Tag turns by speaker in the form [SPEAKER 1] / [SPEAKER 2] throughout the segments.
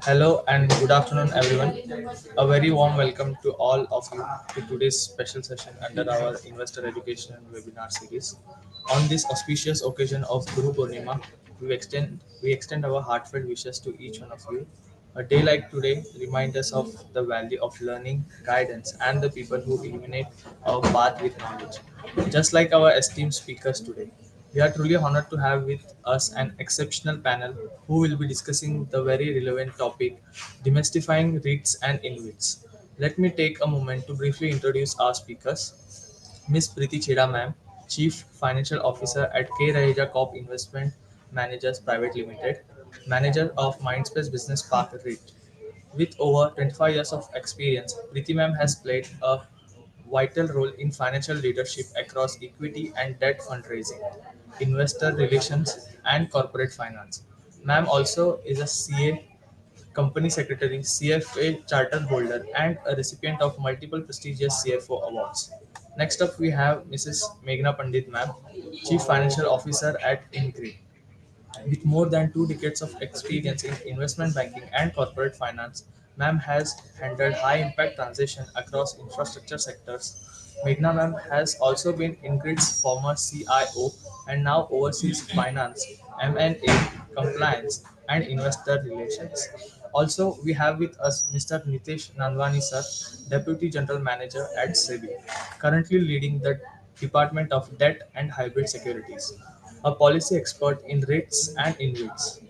[SPEAKER 1] Hello and good afternoon, everyone. A very warm welcome to all of you to today's special session under our Investor Education webinar series. On this auspicious occasion of Guru Purnima, we extend our heartfelt wishes to each one of you. A day like today reminds us of the value of learning, guidance, and the people who illuminate our path with knowledge. Just like our esteemed speakers today. We are truly honored to have with us an exceptional panel who will be discussing the very relevant topic demystifying REITs and InvITs. Let me take a moment to briefly introduce our speakers. Ms. Preeti Cheda ma'am, Chief Financial Officer at K. Raheja Corp Investment Managers Private Limited, Manager of Mindspace Business Park REIT. With over 25 years of experience, Preeti ma'am has played a vital role in financial leadership across equity and debt fundraising, investor relations, and corporate finance. Ma'am also is a CA, company secretary, CFA charter holder, and a recipient of multiple prestigious CFO awards. Next up, we have Mrs. Meghna Pandit, ma'am, Chief Financial Officer at Ingrid. With more than 2 decades of experience in investment banking and corporate finance, ma'am has handled high impact transition across infrastructure sectors. Meghna ma'am has also been Ingrid's former CIO and now oversees finance, M&A, compliance, and investor relations. Also, we have with us Mr. Nitesh Nanwani sir, Deputy General Manager at SEBI, currently leading the Department of Debt and Hybrid Securities, a policy expert in REITs and InvITs.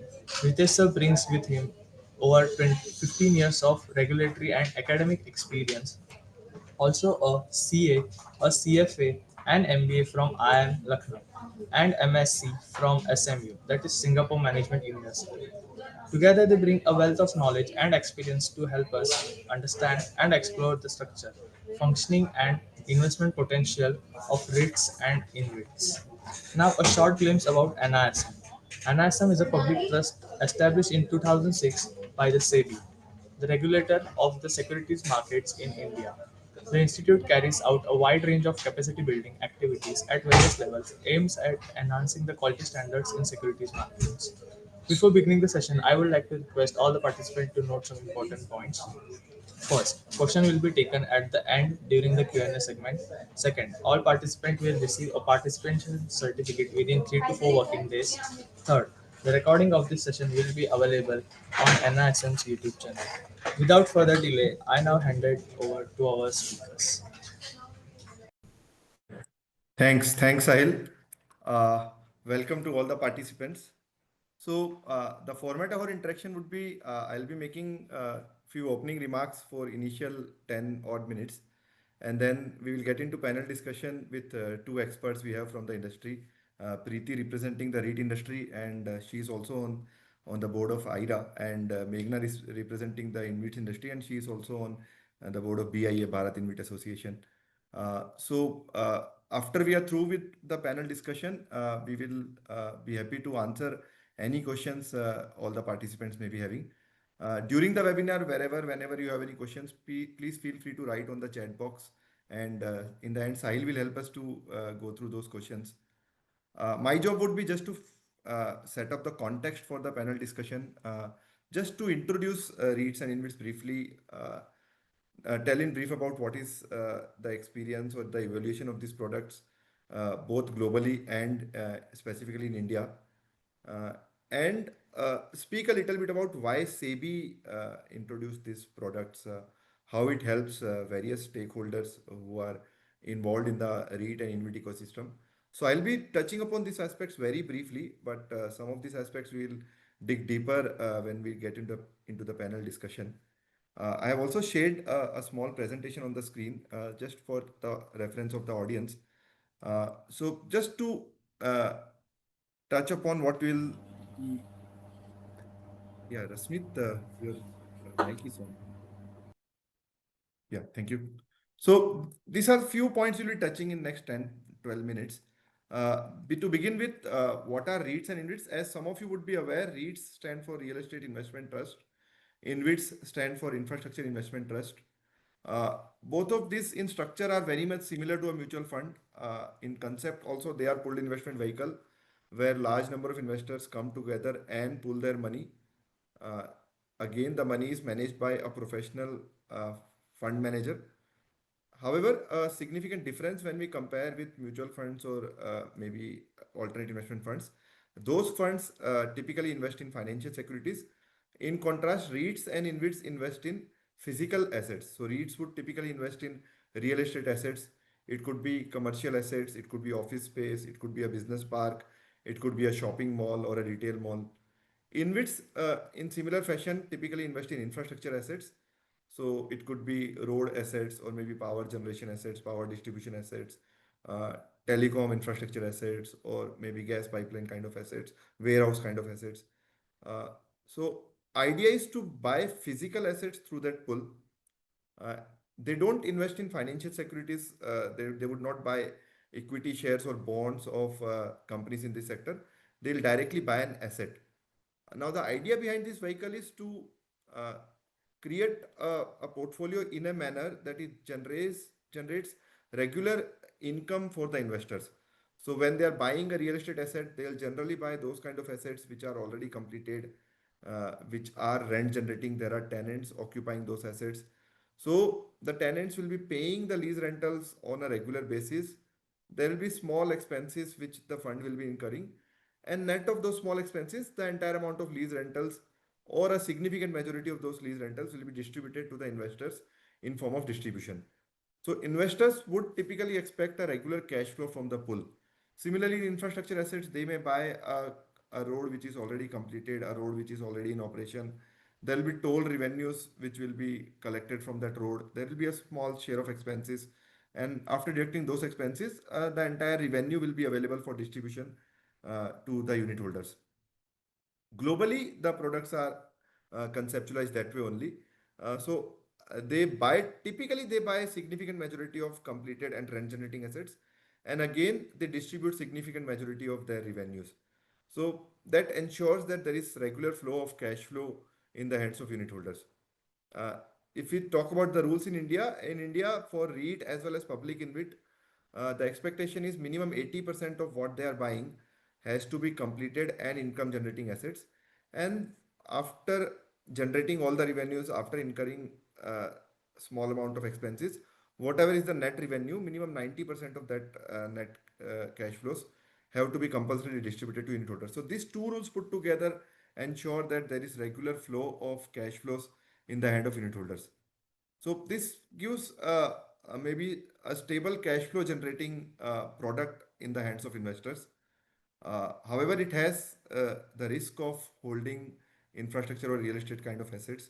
[SPEAKER 1] Ritesh sir brings with him over 15 years of regulatory and academic experience, also a CA, a CFA, and MBA from IIM Lucknow, and MSc from SMU, that is Singapore Management University. Together, they bring a wealth of knowledge and experience to help us understand and explore the structure, functioning, and investment potential of REITs and InvITs. Now, a short glimpse about NISM. NISM is a public trust established in 2006 by the SEBI, the regulator of the securities markets in India. The institute carries out a wide range of capacity building activities at various levels, aims at enhancing the quality standards in securities markets. Before beginning the session, I would like to request all the participants to note some important points. First, question will be taken at the end during the Q&A segment. Second, all participants will receive a participation certificate within 3 to 4 working days. Third, the recording of this session will be available on NISM's YouTube channel. Without further delay, I now hand it over to our speakers.
[SPEAKER 2] Thanks, Sahil. Uh, Welcome to all the participants. The format of our interaction would be I'll be making a few opening remarks for initial 10 odd minutes, and then we will get into panel discussion with two experts we have from the industry. Preeti representing the REIT industry, and she's also on the board of IRA, and Meghna is representing the InvIT industry, and she is also on the board of BIA, Bharat InvIT Association. After we are through with the panel discussion, we will be happy to answer any questions all the participants may be having. During the webinar, whenever you have any questions, please feel free to write on the chat box. And in the end, Sahil will help us to go through those questions. My job would be just to set up the context for the panel discussion, just to introduce REITs and InvITs briefly, tell in brief about what is the experience or the evaluation of these products, both globally and specifically in India, uh, and speak a little bit about why SEBI introduced these products, how it helps various stakeholders who are involved in the REIT and InvIT ecosystem. So I'll be touching upon these aspects very briefly, but some of these aspects we'll dig deeper when we get into the panel discussion. I have also shared a small presentation on the screen just for the reference of the audience. So just to uh, touch upon what will be, yeah, Rasmit, your mic is on. Yeah, thank you. So these are few points we'll be touching in next 10, 12 minutes. To begin with, what are REITs and InvITs? As some of you would be aware, REITs stand for Real Estate Investment Trust. InvITs stand for Infrastructure Investment Trust. Both of these in structure are very much similar to a mutual fund. In concept also, they are pooled investment vehicle where large number of investors come together and pool their money. Uh, again, the money is managed by a professional uh, fund manager. However, a significant difference when we compare with mutual funds or maybe alternate investment funds, those funds typically invest in financial securities. In contrast, REITs and InvITs invest in physical assets. So REITs would typically invest in real estate assets. It could be commercial assets, it could be office space, it could be a business park, it could be a shopping mall or a retail mall. InvITs, in similar fashion, typically invest in infrastructure assets. So it could be road assets or maybe power generation assets, power distribution assets, uh, telecom infrastructure assets, or maybe gas pipeline kind of assets, warehouse kind of assets. Uh, so idea is to buy physical assets through that pool. Uh, they don't invest in financial securities. They would not buy equity shares or bonds of companies in this sector. They'll directly buy an asset. Now, the idea behind this vehicle is to uh, create a portfolio in a manner that it generates regular income for the investors. So when they are buying a real estate asset, they'll generally buy those kind of assets which are already completed, which are rent generating. There are tenants occupying those assets. So the tenants will be paying the lease rentals on a regular basis. There will be small expenses which the fund will be incurring, and net of those small expenses, the entire amount of lease rentals or a significant majority of those lease rentals will be distributed to the investors in form of distribution. So investors would typically expect a regular cash flow from the pool. Similarly, in infrastructure assets, they may buy a road which is already completed, a road which is already in operation. There will be toll revenues which will be collected from that road. There will be a small share of expenses. And after deducting those expenses, the entire revenue will be available for distribution to the unit holders. Globally, the products are conceptualized that way only. They buy, typically they buy a significant majority of completed and rent generating assets, and again they distribute significant majority of their revenues. So that ensures that there is regular flow of cash flow in the hands of unit holders. uh, if we talk about the rules in India for REIT as well as public InvIT, the expectation is minimum 80% of what they are buying has to be completed and income generating assets. And after generating all the revenues, after incurring small amount of expenses, whatever is the net revenue, minimum 90% of that net cash flows have to be compulsorily distributed to unit holders. So these two rules put together ensure that there is regular flow of cash flows in the hand of unit holders. So this gives maybe a stable cash flow generating product in the hands of investors. However, it has the risk of holding infrastructure or real estate kind of assets.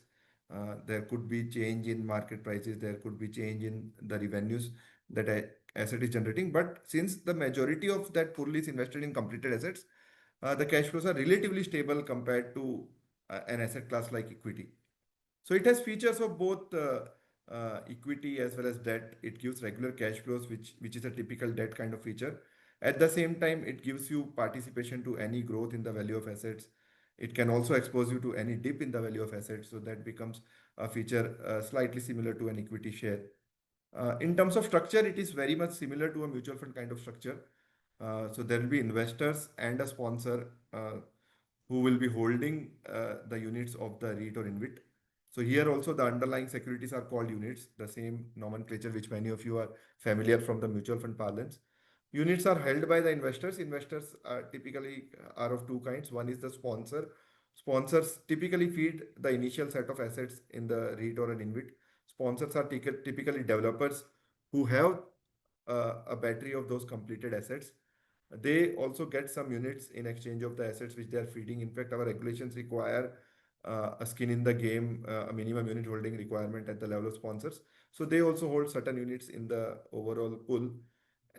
[SPEAKER 2] There could be change in market prices. There could be change in the revenues that a asset is generating. But since the majority of that pool is invested in completed assets, the cash flows are relatively stable compared to an asset class like equity. So it has features of both equity as well as debt. It gives regular cash flows, which is a typical debt kind of feature. At the same time, it gives you participation to any growth in the value of assets. It can also expose you to any dip in the value of assets. So that becomes a feature slightly similar to an equity share. In terms of structure, it is very much similar to a mutual fund kind of structure. So there will be investors and a sponsor who will be holding the units of the REIT or InvIT. So here also the underlying securities are called units, the same nomenclature which many of you are familiar from the mutual fund parlance. Units are held by the investors. Investors are typically are of two kinds. One is the sponsor. Sponsors typically feed the initial set of assets in the REIT or an InvIT. Sponsors are typically developers who have a battery of those completed assets. They also get some units in exchange of the assets which they are feeding. In fact, our regulations require a skin in the game, a minimum unit holding requirement at the level of sponsors. So they also hold certain units in the overall pool.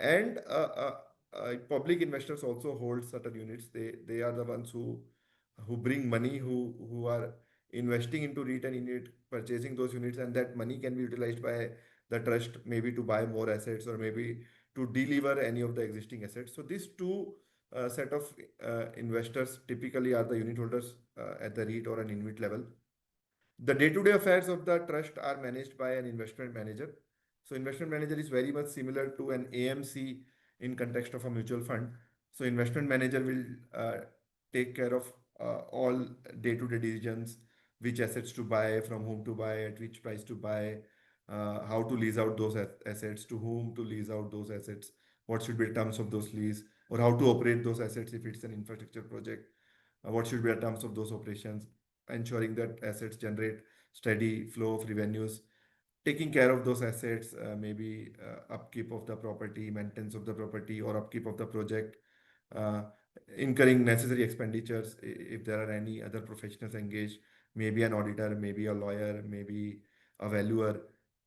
[SPEAKER 2] And public investors also hold certain units. They are the ones who bring money, who are investing into REIT and unit, purchasing those units, and that money can be utilized by the trust maybe to buy more assets or maybe to deliver any of the existing assets. So these two set of investors typically are the unit holders at the REIT or an InvIT level. The day-to-day affairs of the trust are managed by an investment manager. So investment manager is very much similar to an AMC in context of a mutual fund. So investment manager will take care of all day-to-day decisions, which assets to buy, from whom to buy, at which price to buy, how to lease out those assets, to whom to lease out those assets, what should be the terms of those lease, or how to operate those assets if it's an infrastructure project, what should be the terms of those operations, ensuring that assets generate steady flow of revenues, taking care of those assets, maybe upkeep of the property, maintenance of the property, or upkeep of the project, uh, incurring necessary expenditures if there are any other professionals engaged, maybe an auditor, maybe a lawyer, maybe a valuer,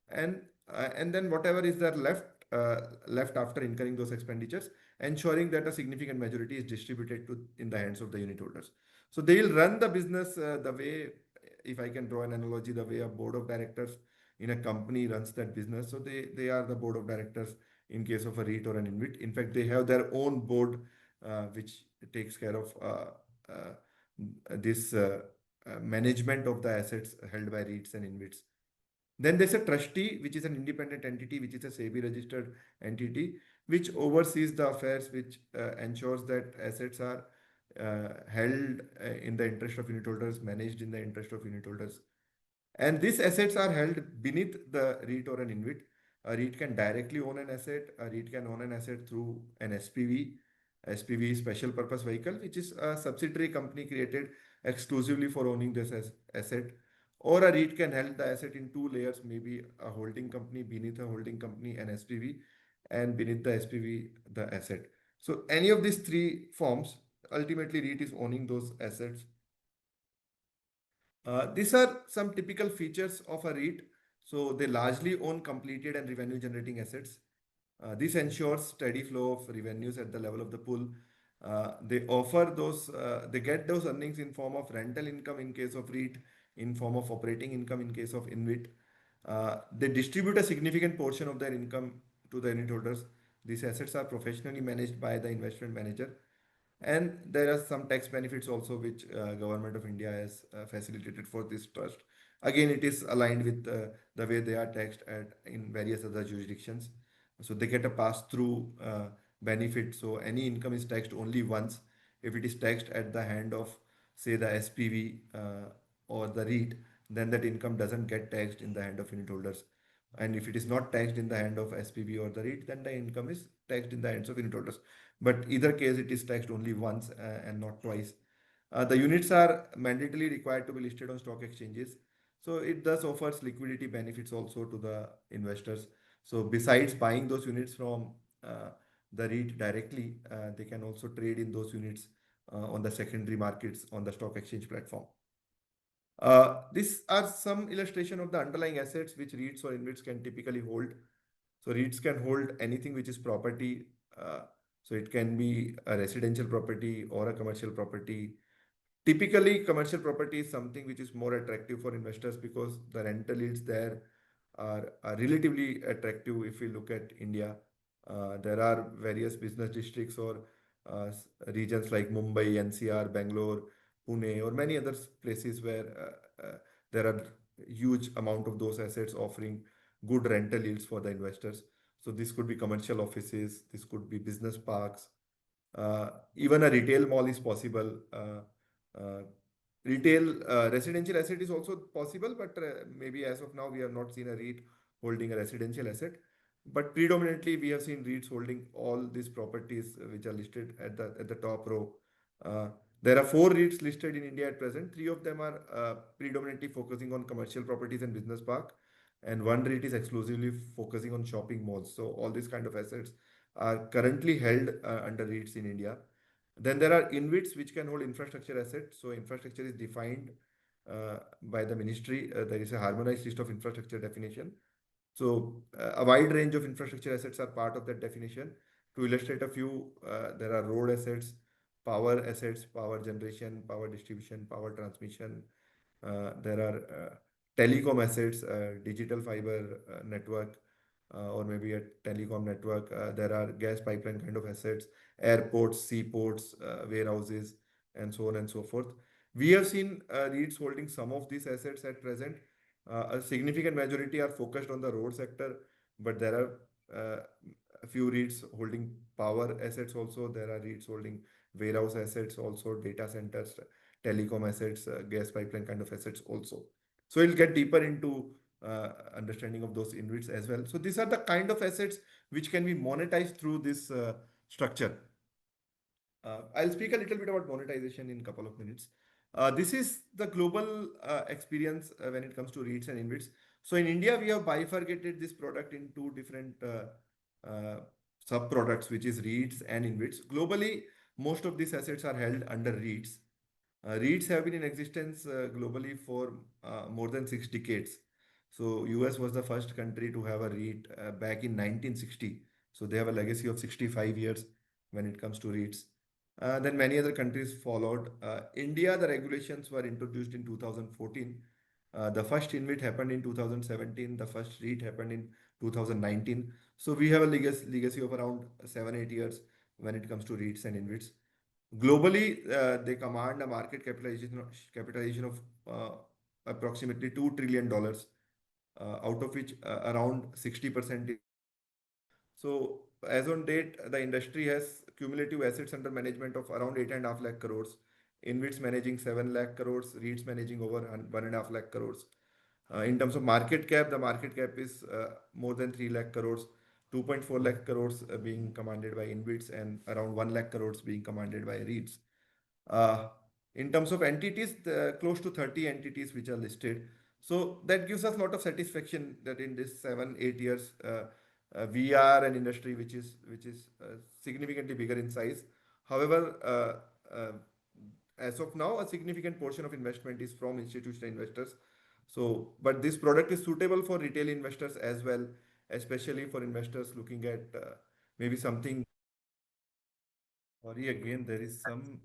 [SPEAKER 2] and and then whatever is there left after incurring those expenditures, ensuring that a significant majority is distributed to in the hands of the unit holders. So they will run the business the way, if I can draw an analogy, the way a board of directors in a company runs that business. So they are the board of directors in case of a REIT or an InvIT. In fact, they have their own board which takes care of this management of the assets held by REITs and InvITs. Then there's a trustee, which is an independent entity, which is a SEBI registered entity, which oversees the affairs, which ensures that assets are held in the interest of unit holders, managed in the interest of unit holders. And these assets are held beneath the REIT or an InvIT. A REIT can directly own an asset. A REIT can own an asset through an SPV. SPV is special purpose vehicle, which is a subsidiary company created exclusively for owning this asset. Or a REIT can hold the asset in two layers, maybe a holding company, beneath a holding company, an SPV, and beneath the SPV, the asset. So any of these three forms, ultimately REIT is owning those assets. These are some typical features of a REIT. So they largely own completed and revenue generating assets. This ensures steady flow of revenues at the level of the pool. They get those earnings in form of rental income in case of REIT, in form of operating income in case of InvIT. They distribute a significant portion of their income to the unit holders. These assets are professionally managed by the investment manager, and there are some tax benefits also which government of India has facilitated for this trust. Again, it is aligned with the way they are taxed in various other jurisdictions. So they get a pass-through benefit. So any income is taxed only once. If it is taxed at the hand of, say, the SPV or the REIT, then that income doesn't get taxed in the hand of unit holders. And if it is not taxed in the hand of SPV or the REIT, then the income is taxed in the hands of unit holders. But either case, it is taxed only once and not twice. The units are mandatorily required to be listed on stock exchanges. So it thus offers liquidity benefits also to the investors. So besides buying those units from the REIT directly, they can also trade in those units on the secondary markets on the stock exchange platform. These are some illustration of the underlying assets which REITs or InvITs can typically hold. So REITs can hold anything which is property. So it can be a residential property or a commercial property. Typically, commercial property is something which is more attractive for investors because the rental yields there are relatively attractive if we look at India. There are various business districts or regions like Mumbai, NCR, Bangalore, Pune, or many other places where there are huge amount of those assets offering good rental yields for the investors. So this could be commercial offices, this could be business parks, even a retail mall is possible. Uh, Retail residential asset is also possible, but maybe as of now we have not seen a REIT holding a residential asset. But predominantly we have seen REITs holding all these properties which are listed at the top row. Uh, there are four REITs listed in India at present. Three of them are predominantly focusing on commercial properties and business park, and one REIT is exclusively focusing on shopping malls. So all these kind of assets are currently held under REITs in India. Then there are InvITs which can hold infrastructure assets. So infrastructure is defined by the ministry. There is a harmonized list of infrastructure definition. So a wide range of infrastructure assets are part of that definition. To illustrate a few, there are road assets, power generation, power distribution, power transmission. There are telecom assets, digital fiber network, or maybe a telecom network. There are gas pipeline kind of assets, airports, seaports, warehouses, and so on and so forth. We have seen REITs holding some of these assets at present. A significant majority are focused on the road sector, but there are a few REITs holding power assets also. There are REITs holding warehouse assets also, data centers, telecom assets, gas pipeline kind of assets also. So we'll get deeper into understanding of those InvITs as well. So these are the kind of assets which can be monetized through this structure. I'll speak a little bit about monetization in a couple of minutes. This is the global experience when it comes to REITs and InvITs. So in India, we have bifurcated this product in two different sub products, which is REITs and InvITs. Globally, most of these assets are held under REITs. REITs have been in existence globally for more than 6 decades. So US was the first country to have a REIT back in 1960. So they have a legacy of 65 years when it comes to REITs. Then many other countries followed. India, the regulations were introduced in 2014. The first InvIT happened in 2017. The first REIT happened in 2019. So we have a legacy of around 7-8 years when it comes to REITs and InvITs. Globally, they command a market capitalization of approximately $2 trillion, out of which around 60% is REITs. So as on date, the industry has cumulative assets under management of around 8.5 lakh crores. InvITs managing 7 lakh crores, REITs managing over 1.5 lakh crores. In terms of market cap, the market cap is more than 3 lakh crores, 2.4 lakh crores being commanded by InvITs and around 1 lakh crores being commanded by REITs. Uh, in terms of entities, close to 30 entities which are listed. So that gives us a lot of satisfaction that in this 7-8 years, we are an industry which is significantly bigger in size. However, as of now, a significant portion of investment is from institutional investors. So, but this product is suitable for retail investors as well, especially for investors looking at maybe something. Sorry, again, there is some.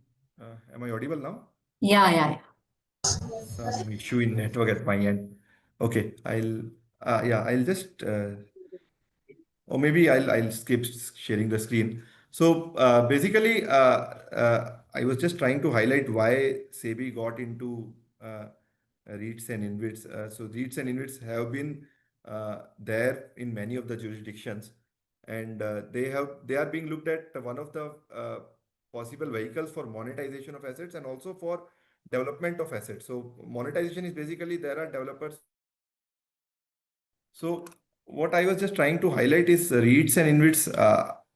[SPEAKER 2] Am I audible now?
[SPEAKER 3] Yeah, yeah, yeah.
[SPEAKER 2] Some issue in network at my end. Okay, I'll just or maybe I'll skip sharing the screen. So basically, I was just trying to highlight why SEBI got into REITs and InvITs. So REITs and InvITs have been there in many of the jurisdictions, and they are being looked at one of the possible vehicles for monetization of assets and also for development of assets. So monetization is basically there are developers. So what I was just trying to highlight is REITs and InvITs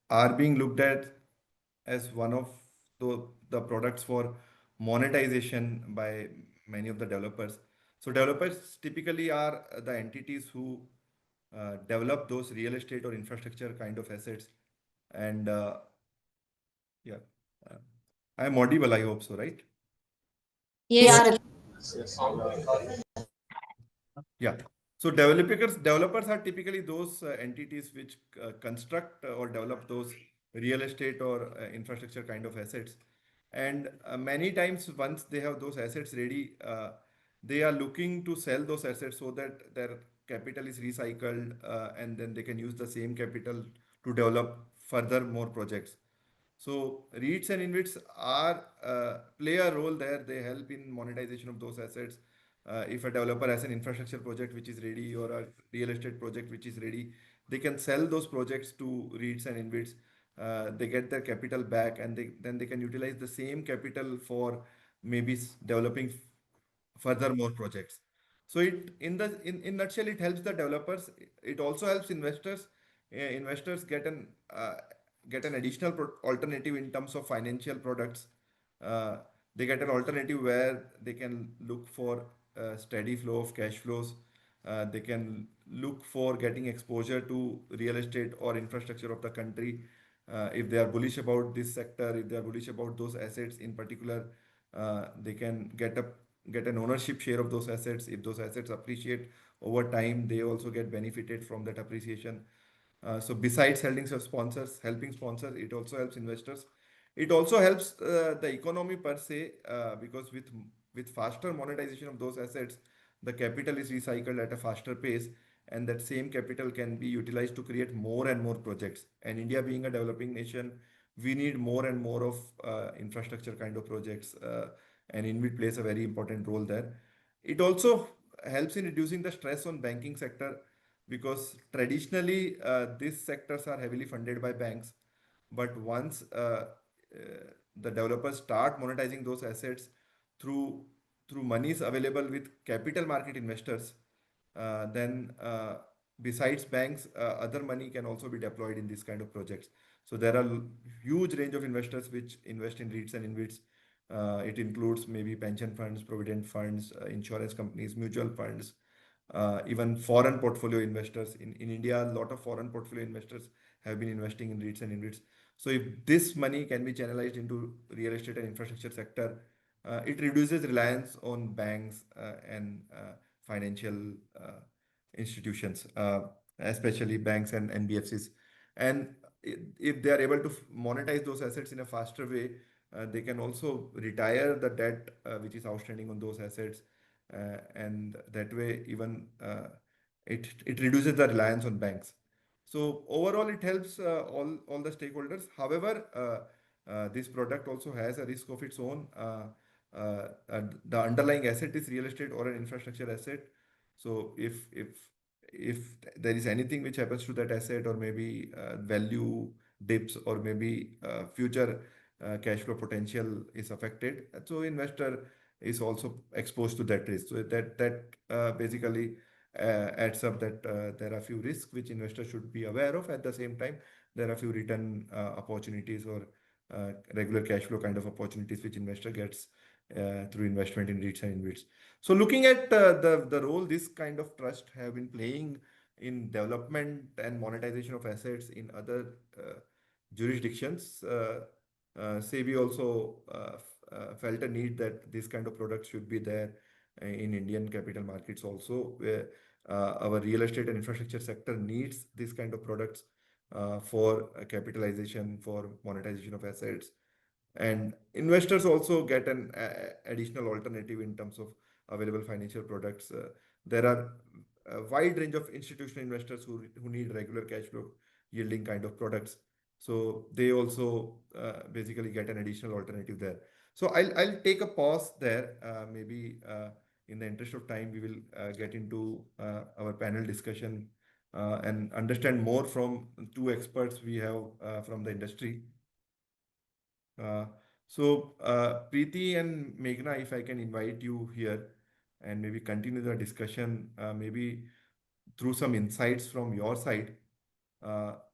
[SPEAKER 2] are being looked at as one of the products for monetization by many of the developers. So developers typically are the entities who develop those real estate or infrastructure kind of assets. And yeah, uh, I am audible, I hope so, right?
[SPEAKER 3] Yes.
[SPEAKER 1] Yes, yes.
[SPEAKER 2] Yeah. So developers are typically those entities which construct or develop those real estate or infrastructure kind of assets. And many times, once they have those assets ready, they are looking to sell those assets so that their capital is recycled, and then they can use the same capital to develop further more projects. So REITs and InvITs are play a role there. They help in monetization of those assets. If a developer has an infrastructure project which is ready or a real estate project which is ready, they can sell those projects to REITs and InvITs. They get their capital back, and then they can utilize the same capital for maybe developing further more projects. So in nutshell, it helps the developers. It also helps investors. Investors get an additional alternative in terms of financial products. Uh, they get an alternative where they can look for a steady flow of cash flows. They can look for getting exposure to real estate or infrastructure of the country. If they are bullish about this sector, if they are bullish about those assets in particular, they can get an ownership share of those assets. If those assets appreciate over time, they also get benefited from that appreciation. So besides helping sponsors, it also helps investors. It also helps the economy per se, because with faster monetization of those assets, the capital is recycled at a faster pace, and that same capital can be utilized to create more and more projects. And India being a developing nation, we need more and more of infrastructure kind of projects, and InvIT plays a very important role there. It also helps in reducing the stress on banking sector, because traditionally these sectors are heavily funded by banks. But once the developers start monetizing those assets through through monies available with capital market investors, then besides banks, other money can also be deployed in this kind of projects. So there are huge range of investors which invest in REITs and InvITs. It includes maybe pension funds, provident funds, insurance companies, mutual funds, even foreign portfolio investors. In India, a lot of foreign portfolio investors have been investing in REITs and InvITs. So if this money can be channelized into real estate and infrastructure sector, it reduces reliance on banks and financial institutions, especially banks and NBFCs. And if they are able to monetize those assets in a faster way, they can also retire the debt which is outstanding on those assets, and that way even it reduces the reliance on banks. So overall, it helps all the stakeholders. However, this product also has a risk of its own. The underlying asset is real estate or an infrastructure asset. So if there is anything which happens to that asset, or maybe value dips, or maybe future cash flow potential is affected, so investor is also exposed to that risk. So that basically adds up that there are few risks which investors should be aware of. At the same time, there are few return opportunities, or regular cash flow kind of opportunities which investor gets through investment in REITs and InvITs. So looking at the role this kind of trust have been playing in development and monetization of assets in other jurisdictions, SEBI also felt a need that this kind of products should be there in Indian capital markets also, where our real estate and infrastructure sector needs this kind of products for capitalization, for monetization of assets. And investors also get an additional alternative in terms of available financial products. There are a wide range of institutional investors who need regular cash flow yielding kind of products. So they also basically get an additional alternative there. So I'll take a pause there. Maybe in the interest of time, we will get into our panel discussion and understand more from two experts we have from the industry. Preeti and Meghna, if I can invite you here and maybe continue the discussion, maybe through some insights from your side.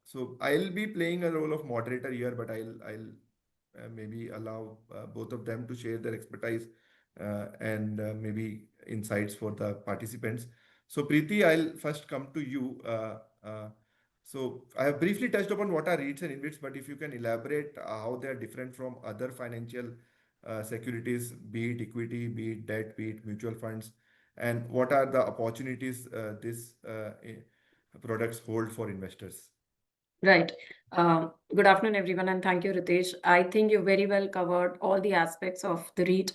[SPEAKER 2] So I'll be playing a role of moderator here, but I'll maybe allow both of them to share their expertise and maybe insights for the participants. So Preeti, I'll first come to you. So I have briefly touched upon what are REITs and InvITs, but if you can elaborate how they are different from other financial securities, be it equity, be it debt, be it mutual funds, and what are the opportunities these products hold for investors?
[SPEAKER 3] Right. Good afternoon, everyone, and thank you, Ritesh. I think you very well covered all the aspects of the REIT.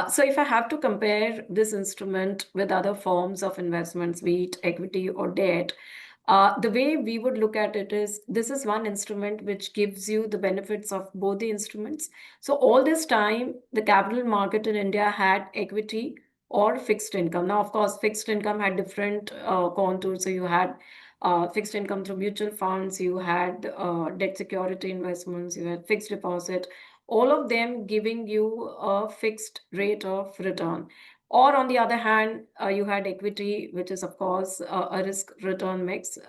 [SPEAKER 3] So if I have to compare this instrument with other forms of investments, be it equity or debt, the way we would look at it is this is one instrument which gives you the benefits of both the instruments. So all this time, the capital market in India had equity or fixed income. Now, of course, fixed income had different contours. So you had fixed income through mutual funds, you had debt security investments, you had fixed deposit, all of them giving you a fixed rate of return. Or on the other hand, you had equity, which is of course a risk return mix.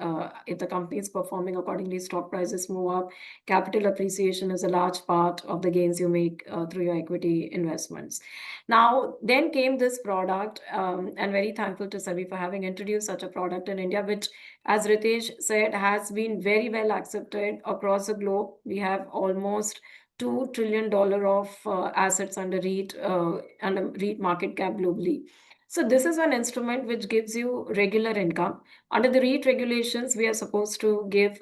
[SPEAKER 3] If the company is performing accordingly, stock prices move up. Capital appreciation is a large part of the gains you make through your equity investments. Now, then came this product, and very thankful to SEBI for having introduced such a product in India, which, as Ritesh said, has been very well accepted across the globe. We have almost $2 trillion of assets under REIT market cap globally. So this is an instrument which gives you regular income. Under the REIT regulations, we are supposed to give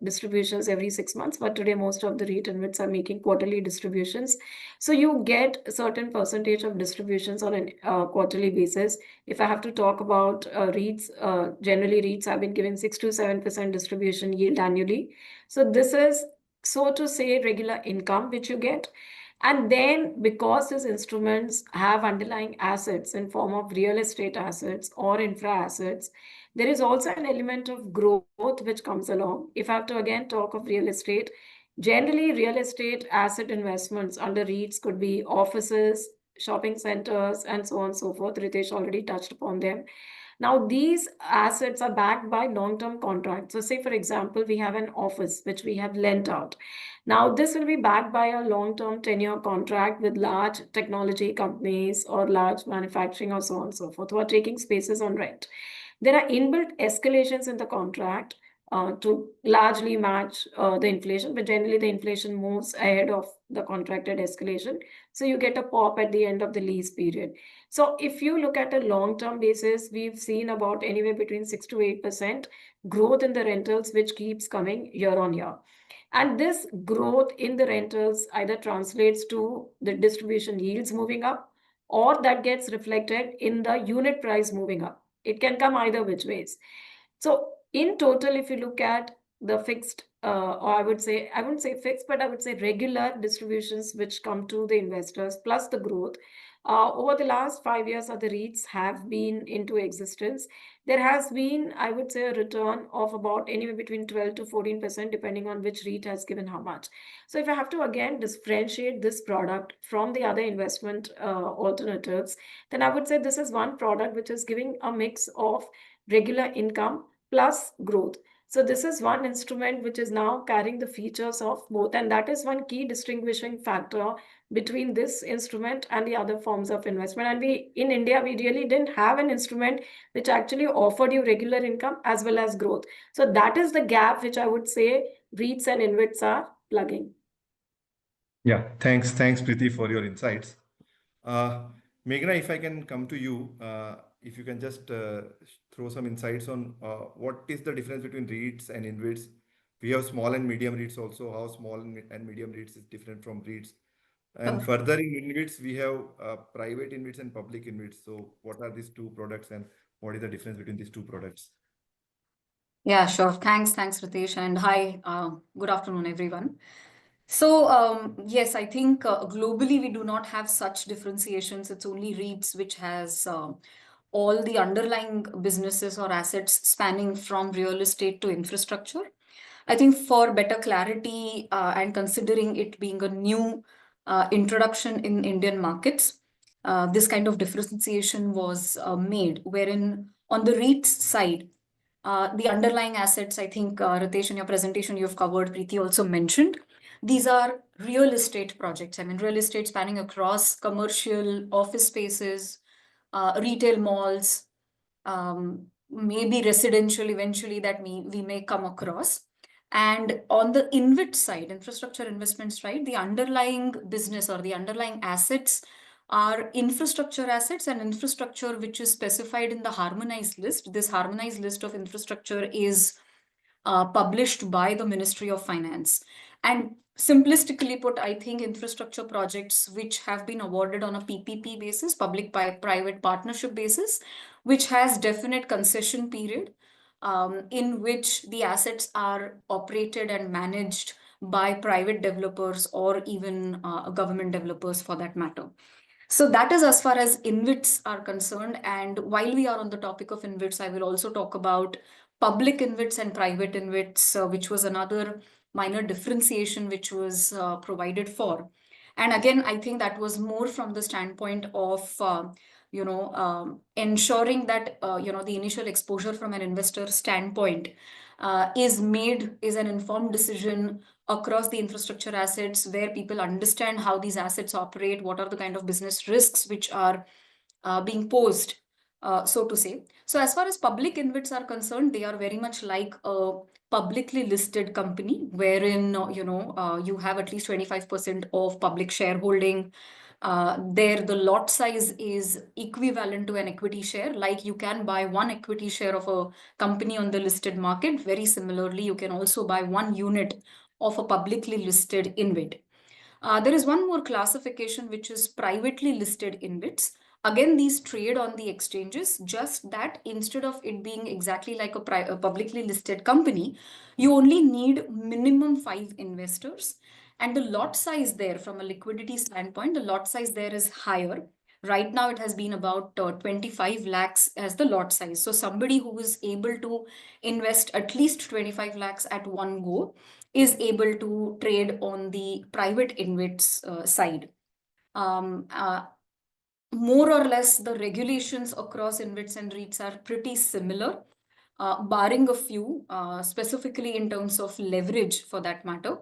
[SPEAKER 3] distributions every 6 months, but today most of the REIT InvITs are making quarterly distributions. So you get a certain percentage of distributions on a quarterly basis. If I have to talk about REITs, generally REITs have been giving 6 to 7% distribution yield annually. So this is, so to say, regular income which you get. And then because these instruments have underlying assets in form of real estate assets or infra assets, there is also an element of growth which comes along. If I have to again talk of real estate, generally real estate asset investments under REITs could be offices, shopping centers, and so on and so forth. Ritesh already touched upon them. Now, these assets are backed by long-term contracts. So, say for example, we have an office which we have lent out. Now, this will be backed by a long-term tenure contract with large technology companies or large manufacturing or so on and so forth who are taking spaces on rent. There are inbuilt escalations in the contract to largely match the inflation, but generally the inflation moves ahead of the contracted escalation. So you get a pop at the end of the lease period. So if you look at a long-term basis, we've seen about anywhere between 6 to 8% growth in the rentals, which keeps coming year on year. And this growth in the rentals either translates to the distribution yields moving up, or that gets reflected in the unit price moving up. It can come either which ways. So in total, if you look at the fixed, or I wouldn't say fixed, but I would say regular distributions which come to the investors plus the growth, over the last 5 years that the REITs have been into existence, there has been, I would say, a return of about anywhere between 12 to 14%, depending on which REIT has given how much. So if I have to again differentiate this product from the other investment alternatives, then I would say this is one product which is giving a mix of regular income plus growth. So this is one instrument which is now carrying the features of both, and that is one key distinguishing factor between this instrument and the other forms of investment. And we in India, we really didn't have an instrument which actually offered you regular income as well as growth. So that is the gap which I would say REITs and InvITs are plugging.
[SPEAKER 2] Yeah, thanks, Preeti, for your insights. Meghna, if I can come to you, if you can just throw some insights on what is the difference between REITs and InvITs. We have small and medium REITs also, how small and medium REITs is different from REITs. And further in InvITs, we have private InvITs and public InvITs. So what are these two products and what is the difference between these two products?
[SPEAKER 4] Yeah, sure. Thanks, Ritesh. And hi, good afternoon, everyone. So, yes, I think globally we do not have such differentiations. It's only REITs which has all the underlying businesses or assets spanning from real estate to infrastructure. I think for better clarity and considering it being a new introduction in Indian markets, this kind of differentiation was made, wherein on the REITs side, the underlying assets, I think, Ritesh, in your presentation you've covered, Preeti also mentioned, these are real estate projects. I mean, real estate spanning across commercial, office spaces, retail malls, maybe residential eventually that we may come across. And on the InvIT side, infrastructure investments, right, the underlying business or the underlying assets are infrastructure assets and infrastructure which is specified in the harmonized list. This harmonized list of infrastructure is published by the Ministry of Finance. And simplistically put, I think infrastructure projects which have been awarded on a PPP basis, public-private partnership basis, which has definite concession period, in which the assets are operated and managed by private developers or even government developers for that matter. So that is as far as InvITs are concerned. And while we are on the topic of InvITs, I will also talk about public InvITs and private InvITs, which was another minor differentiation which was provided for. And again, I think that was more from the standpoint of ensuring that the initial exposure from an investor standpoint is an informed decision across the infrastructure assets, where people understand how these assets operate, what are the kind of business risks which are being posed, so to say. So as far as public InvITs are concerned, they are very much like a publicly listed company, wherein you have at least 25% of public shareholding. There the lot size is equivalent to an equity share. Like you can buy one equity share of a company on the listed market. Very similarly, you can also buy one unit of a publicly listed InvIT. There is one more classification, which is privately listed InvITs. Again, these trade on the exchanges, just that instead of it being exactly like a publicly listed company, you only need minimum 5 investors. And the lot size there, from a liquidity standpoint, the lot size there is higher. Right now, it has been about 25 lakhs as the lot size. So somebody who is able to invest at least 25 lakhs at one go is able to trade on the private InvITs side. more or less the regulations across InvITs and REITs are pretty similar, barring a few, specifically in terms of leverage for that matter.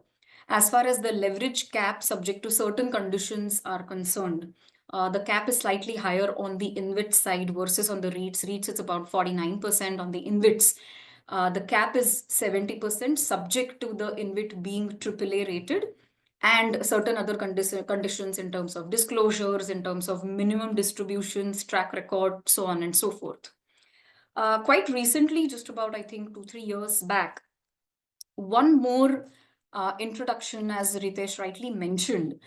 [SPEAKER 4] As far as the leverage cap subject to certain conditions are concerned, the cap is slightly higher on the InvIT side versus on the REITs. REITs, it's about 49%. On the InvITs, the cap is 70%, subject to the InvIT being AAA rated, and certain other conditions in terms of disclosures, in terms of minimum distributions, track record, so on and so forth. Quite recently, just about, I think, 2-3 years back, one more introduction, as Ritesh rightly mentioned,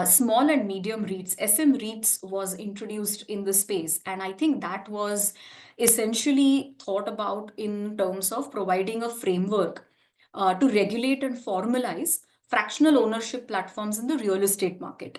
[SPEAKER 4] small and medium REITs, SM REITs was introduced in the space. And I think that was essentially thought about in terms of providing a framework to regulate and formalize fractional ownership platforms in the real estate market.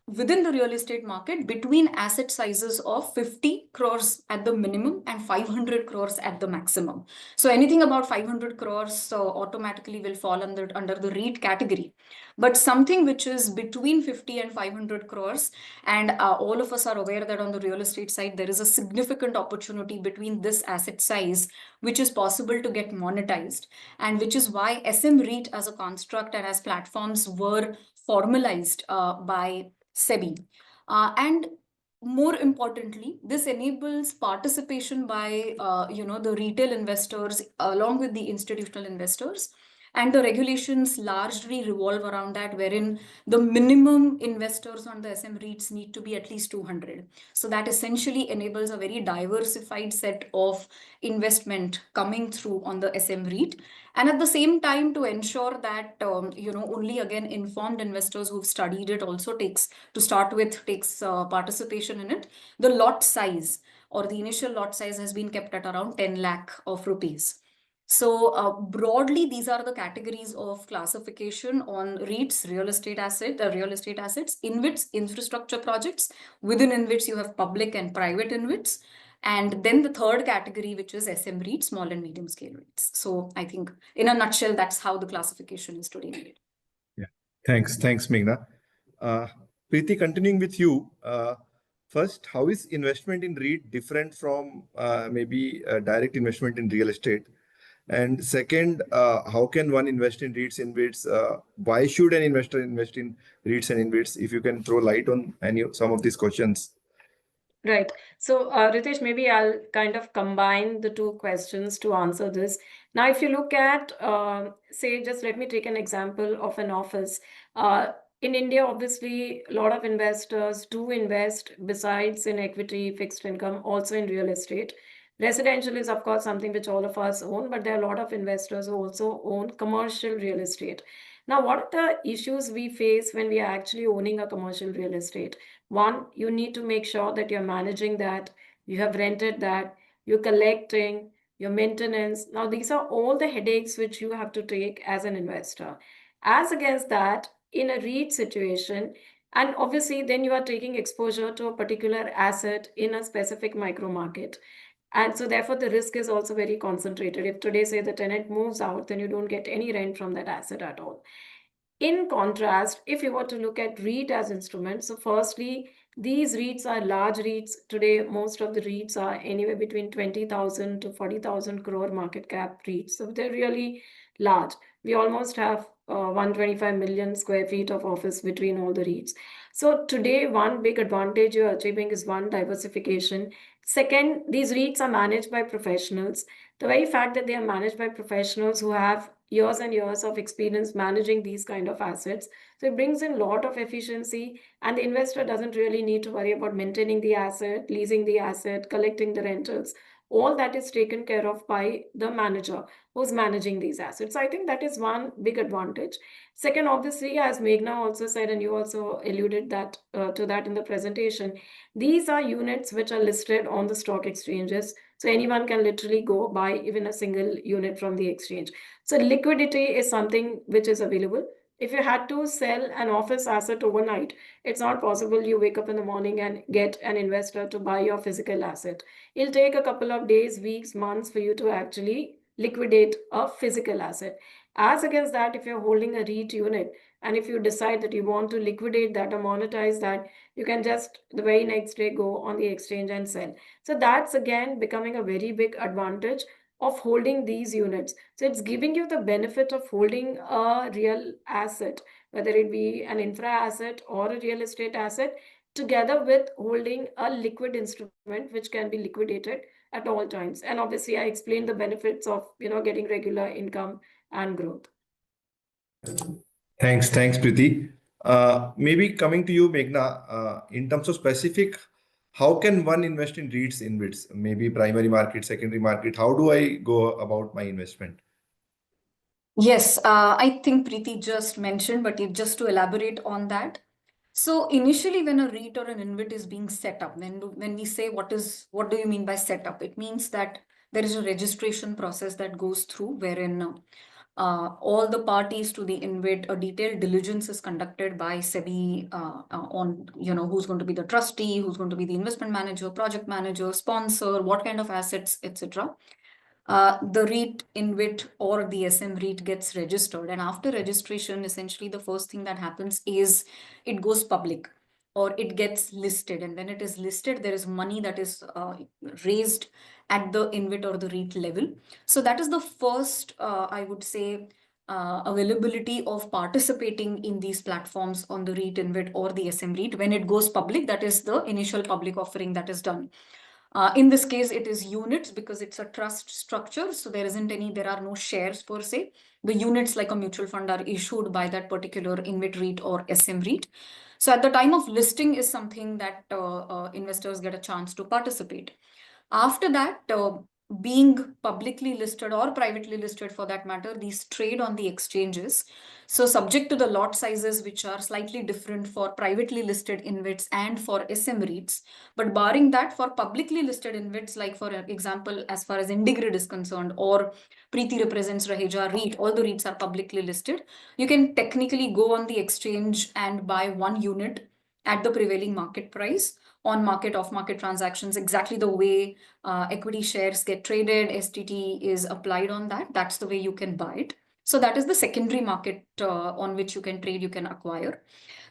[SPEAKER 4] Within the real estate market, between asset sizes of 50 crores at the minimum and 500 crores at the maximum. So anything about 500 crores automatically will fall under the REIT category. But something which is between 50 and 500 crores, and all of us are aware that on the real estate side, there is a significant opportunity between this asset size, which is possible to get monetized, and which is why SM REIT as a construct and as platforms were formalized by SEBI. And more importantly, this enables participation by the retail investors along with the institutional investors. And the regulations largely revolve around that, wherein the minimum investors on the SM REITs need to be at least 200. So that essentially enables a very diversified set of investment coming through on the SM REIT. And at the same time, to ensure that only again informed investors who've studied it also takes participation in it. The lot size or the initial lot size has been kept at around 10 lakh of rupees. So broadly, these are the categories of classification on REITs, real estate assets, InvITs, infrastructure projects. Within InvITs, you have public and private InvITs. And then the third category, which is SM REITs, small and medium scale REITs. So I think in a nutshell, that's how the classification is today made.
[SPEAKER 2] Yeah. Thanks, Meghna. Preeti, continuing with you. First, how is investment in REIT different from maybe direct investment in real estate? And second, how can one invest in REITs, InvITs? Why should an investor invest in REITs and InvITs? If you can throw light on some of these questions.
[SPEAKER 3] Right. So, Ritesh, maybe I'll kind of combine the two questions to answer this. Now, if you look at, say, just let me take an example of an office. In India, obviously, a lot of investors do invest besides in equity, fixed income, also in real estate. Residential is, of course, something which all of us own, but there are a lot of investors who also own commercial real estate. Now, what are the issues we face when we are actually owning a commercial real estate? One, you need to make sure that you're managing that, you have rented that, you're collecting, your maintenance. Now, these are all the headaches which you have to take as an investor. As against that, in a REIT situation, and obviously then you are taking exposure to a particular asset in a specific micro market. And so therefore the risk is also very concentrated. If today, say, the tenant moves out, then you don't get any rent from that asset at all. In contrast, if you were to look at REIT as instruments, so firstly, these REITs are large REITs. Today, most of the REITs are anywhere between 20,000 to 40,000 crore market cap REITs. So they're really large. We almost have 125 million square feet of office between all the REITs. So today, one big advantage you're achieving is one, diversification. Second, these REITs are managed by professionals. The very fact that they are managed by professionals who have years and years of experience managing these kind of assets. So it brings in a lot of efficiency, and the investor doesn't really need to worry about maintaining the asset, leasing the asset, collecting the rentals. All that is taken care of by the manager who's managing these assets. So I think that is one big advantage. Second, obviously, as Meghna also said, and you also alluded that to that in the presentation, these are units which are listed on the stock exchanges. So anyone can literally go buy even a single unit from the exchange. So liquidity is something which is available. If you had to sell an office asset overnight, it's not possible you wake up in the morning and get an investor to buy your physical asset. It'll take a couple of days, weeks, months for you to actually liquidate a physical asset. As against that, if you're holding a REIT unit And if you decide that you want to liquidate that or monetize that, you can just the very next day go on the exchange and sell. So that's again becoming a very big advantage of holding these units. So it's giving you the benefit of holding a real asset, whether it be an infra asset or a real estate asset, together with holding a liquid instrument which can be liquidated at all times. And obviously I explained the benefits of getting regular income and growth.
[SPEAKER 2] Thanks, Preeti. Maybe coming to you, Meghna, in terms of specific, how can one invest in REITs, InvITs, maybe primary market, secondary market? How do I go about my investment?
[SPEAKER 4] Yes, I think Preeti just mentioned, but just to elaborate on that. So initially, when a REIT or an InvIT is being set up, when we say what do you mean by setup? It means that there is a registration process that goes through wherein all the parties to the InvIT, a detailed diligence is conducted by SEBI on who's going to be the trustee, who's going to be the investment manager, project manager, sponsor, what kind of assets, etc. The REIT, InvIT, or the SM REIT gets registered. And after registration, essentially the first thing that happens is it goes public or it gets listed. And when it is listed, there is money that is raised at the InvIT or the REIT level. So that is the first, I would say, availability of participating in these platforms on the REIT, InvIT, or the SM REIT. When it goes public, that is the initial public offering that is done. In this case, it is units because it's a trust structure. So there are no shares per se. The units, like a mutual fund, are issued by that particular InvIT REIT or SM REIT. So at the time of listing is something that investors get a chance to participate. After that, being publicly listed or privately listed for that matter, these trade on the exchanges. So subject to the lot sizes, which are slightly different for privately listed InvITs and for SM REITs. But barring that, for publicly listed InvITs, like for example, as far as IndiGrid is concerned, or Preeti represents Raheja REIT, all the REITs are publicly listed. You can technically go on the exchange and buy one unit at the prevailing market price on market, off market transactions, exactly the way equity shares get traded, STT is applied on that. That's the way you can buy it. So that is the secondary market on which you can trade, you can acquire.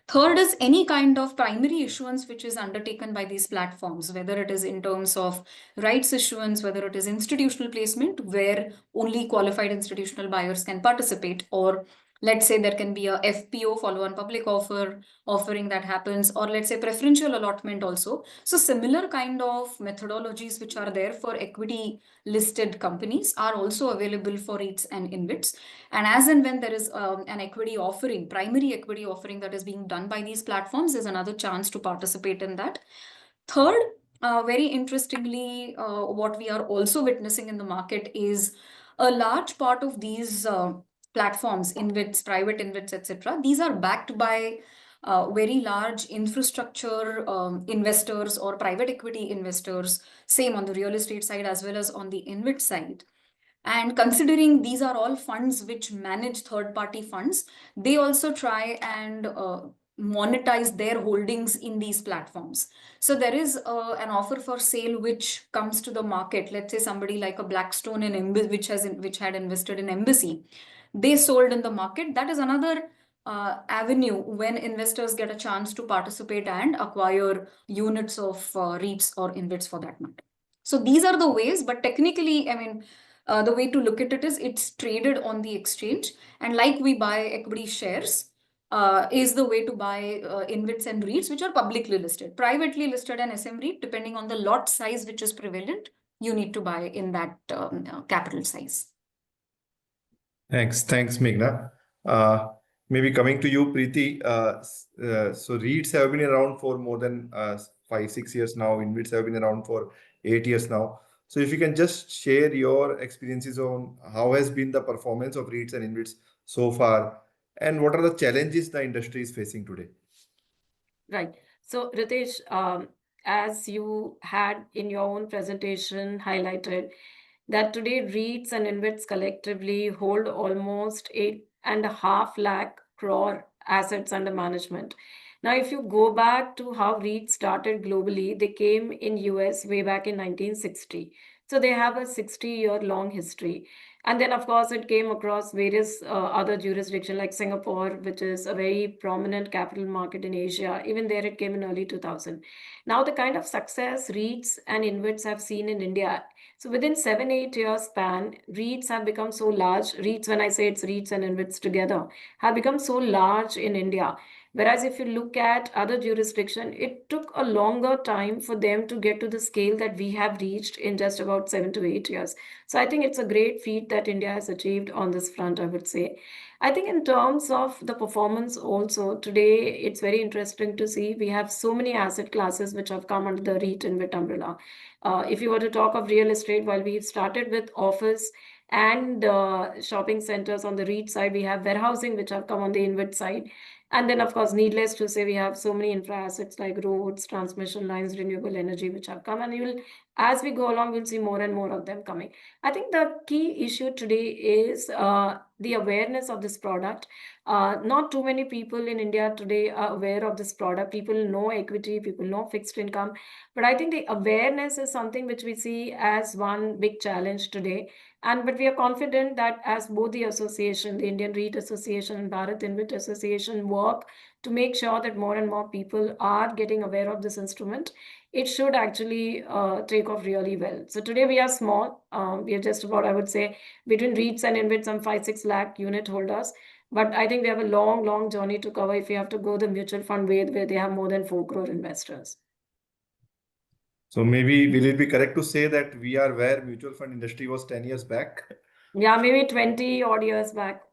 [SPEAKER 4] Third is any kind of primary issuance which is undertaken by these platforms, whether it is in terms of rights issuance, whether it is institutional placement, where only qualified institutional buyers can participate, or let's say there can be a FPO, follow-on public offering that happens, or let's say preferential allotment also. So similar kind of methodologies which are there for equity listed companies are also available for REITs and InvITs. And as and when there is an equity offering, primary equity offering that is being done by these platforms, is another chance to participate in that. Third, very interestingly, what we are also witnessing in the market is a large part of these platforms, InvITs, private InvITs, etc. These are backed by very large infrastructure investors or private equity investors, same on the real estate side as well as on the InvIT side. And considering these are all funds which manage third-party funds, they also try and monetize their holdings in these platforms. So there is an offer for sale which comes to the market. Let's say somebody like a Blackstone in which had invested in Embassy, they sold in the market. That is another avenue when investors get a chance to participate and acquire units of REITs or InvITs for that matter. So these are the ways, but technically, I mean, the way to look at it is it's traded on the exchange, and like we buy equity shares, is the way to buy InvITs and REITs, which are publicly listed. Privately listed and SM REIT, depending on the lot size which is prevalent, you need to buy in that capital size.
[SPEAKER 2] Thanks, Meghna. Maybe coming to you, Preeti. So REITs have been around for more than 5-6 years now. InvITs have been around for 8 years now. So if you can just share your experiences on how has been the performance of REITs and InvITs so far, and what are the challenges the industry is facing today?
[SPEAKER 3] Right. So, Ritesh, as you had in your own presentation highlighted, that today REITs and InvITs collectively hold almost 8.5 lakh crore assets under management. Now, if you go back to how REITs started globally, they came in US way back in 1960. So they have a 60-year long history. And then, of course, it came across various other jurisdictions like Singapore, which is a very prominent capital market in Asia. Even there, it came in early 2000. Now, the kind of success REITs and InvITs have seen in India. So within 7-8 years span, REITs have become so large. REITs, when I say it's REITs and InvITs together, have become so large in India. Whereas if you look at other jurisdiction, it took a longer time for them to get to the scale that we have reached in just about 7 to 8 years. So I think it's a great feat that India has achieved on this front, I would say. I think in terms of the performance also, today it's very interesting to see we have so many asset classes which have come under the REIT InvIT umbrella. If you were to talk of real estate, while we started with office and shopping centers on the REIT side, we have warehousing which have come on the InvIT side. And then, of course, needless to say, we have so many infra assets like roads, transmission lines, renewable energy, which have come. And you will, as we go along, we'll see more and more of them coming. I think the key issue today is the awareness of this product. Not too many people in India today are aware of this product. People know equity, people know fixed income. But I think the awareness is something which we see as one big challenge today. But we are confident that as both the association, the Indian REIT Association and Bharat InvIT Association work to make sure that more and more people are getting aware of this instrument, it should actually take off really well. So today we are small. We are just about, I would say, between REITs and InvIT, some 5-6 lakh unit holders. But I think we have a long, long journey to cover if we have to go the mutual fund way where they have more than 4 crore investors.
[SPEAKER 2] So maybe will it be correct to say that we are where mutual fund industry was 10 years back?
[SPEAKER 3] Yeah, maybe 20 odd years back.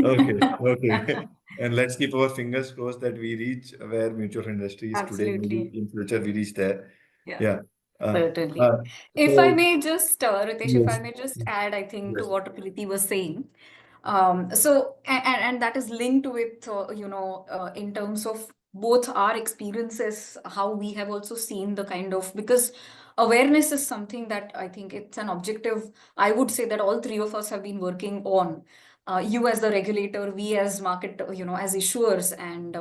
[SPEAKER 2] Okay. And let's keep our fingers crossed that we reach where mutual fund industry is today. Maybe
[SPEAKER 3] Absolutely.
[SPEAKER 2] in future we reach there.
[SPEAKER 3] Yeah.
[SPEAKER 2] Yeah.
[SPEAKER 4] Certainly.
[SPEAKER 2] Uh,
[SPEAKER 4] If I
[SPEAKER 2] so
[SPEAKER 4] may just, Ritesh, if I
[SPEAKER 2] yes,
[SPEAKER 4] may just add, I think, to
[SPEAKER 2] yes.
[SPEAKER 4] what Preeti was saying. And that is linked with, in terms of both our experiences, how we have also seen the kind of, because awareness is something that I think it's an objective, I would say that all three of us have been working on. You as the regulator, we as market, as issuers and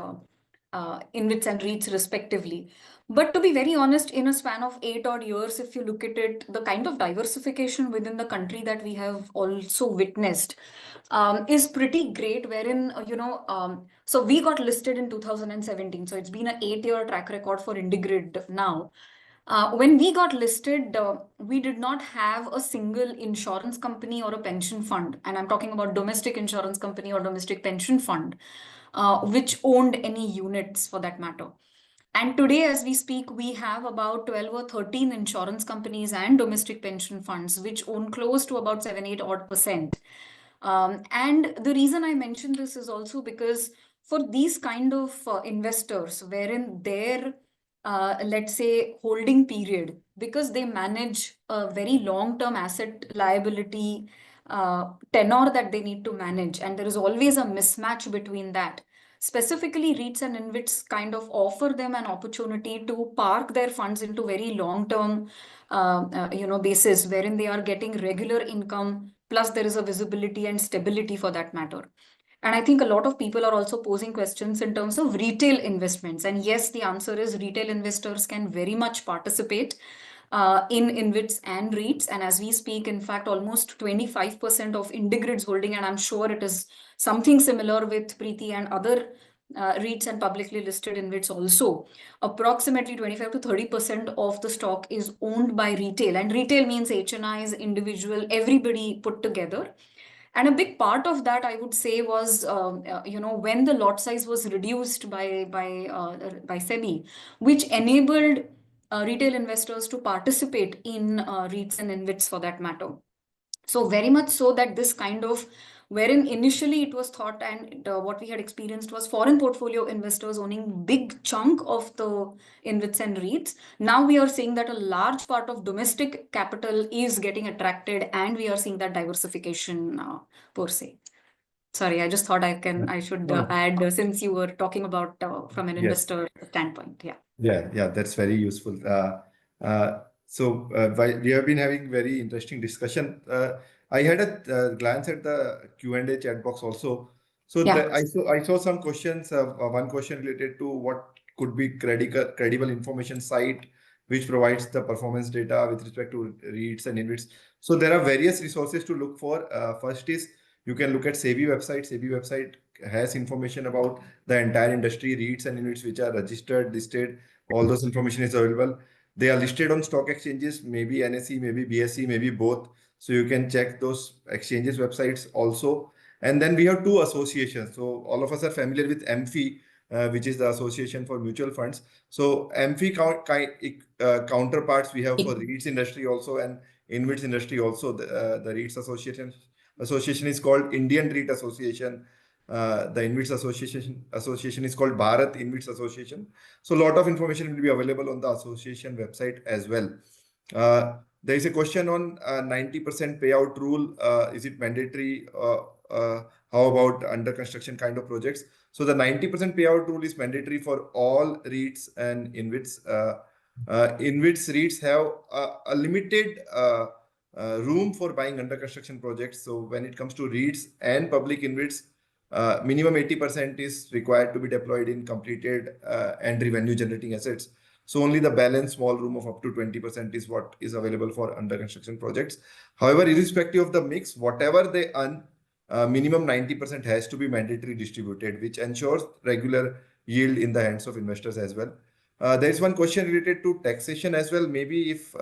[SPEAKER 4] InvITs and REITs respectively. But to be very honest, in a span of 8 odd years, if you look at it, the kind of diversification within the country that we have also witnessed is pretty great. Wherein, so we got listed in 2017. So it's been an 8-year track record for IndiGrid now. When we got listed, we did not have a single insurance company or a pension fund. And I'm talking about domestic insurance company or domestic pension fund, which owned any units for that matter. And today, as we speak, we have about 12 or 13 insurance companies and domestic pension funds, which own close to about 7-8 odd%. And the reason I mention this is also because for these kind of investors, wherein their, let's say, holding period, because they manage a very long-term asset liability tenor that they need to manage, and there is always a mismatch between that. Specifically, REITs and InvITs kind of offer them an opportunity to park their funds into very long-term, basis, wherein they are getting regular income, plus there is a visibility and stability for that matter. And I think a lot of people are also posing questions in terms of retail investments. And yes, the answer is retail investors can very much participate in InvITs and REITs. And as we speak, in fact, almost 25% of IndiGrid's holding, and I'm sure it is something similar with Preeti and other REITs and publicly listed InvITs also. Approximately 25 to 30% of the stock is owned by retail. And retail means HNIs, individual, everybody put together. And a big part of that, I would say, was when the lot size was reduced by SEBI, which enabled retail investors to participate in REITs and InvITs for that matter. So very much so that this kind of, wherein initially it was thought and what we had experienced was foreign portfolio investors owning big chunk of the InvITs and REITs. Now we are seeing that a large part of domestic capital is getting attracted, and we are seeing that diversification per se. Sorry, I just thought I should
[SPEAKER 2] No.
[SPEAKER 4] add since you were talking about from an
[SPEAKER 2] Yes.
[SPEAKER 4] investor standpoint. Yeah.
[SPEAKER 2] Yeah, that's very useful. So we have been having very interesting discussion. I had a glance at the Q&A chat box also. So
[SPEAKER 4] Yeah.
[SPEAKER 2] I saw some questions. One question related to what could be credible information site which provides the performance data with respect to REITs and InvITs. So there are various resources to look for. First is you can look at SEBI website. SEBI website has information about the entire industry, REITs and InvITs which are registered, listed. All those information is available. They are listed on stock exchanges, maybe NSE, maybe BSE, maybe both. So you can check those exchanges websites also. And then we have two associations. So all of us are familiar with MFI, which is the Association for Mutual Funds. So MFI counterparts we have for REITs industry also and InvITs industry also. The REITs association is called Indian REIT Association. The InvITs association is called Bharat InvITs Association. So a lot of information will be available on the association website as well. There is a question on 90% payout rule. Is it mandatory? How about under construction kind of projects? So the 90% payout rule is mandatory for all REITs and InvITs. InvITs REITs have a limited room for buying under construction projects. So when it comes to REITs and public InvITs, minimum 80% is required to be deployed in completed and revenue generating assets. So only the balance small room of up to 20% is what is available for under construction projects. However, irrespective of the mix, whatever they earn, minimum 90% has to be mandatory distributed, which ensures regular yield in the hands of investors as well. There is one question related to taxation as well. Maybe if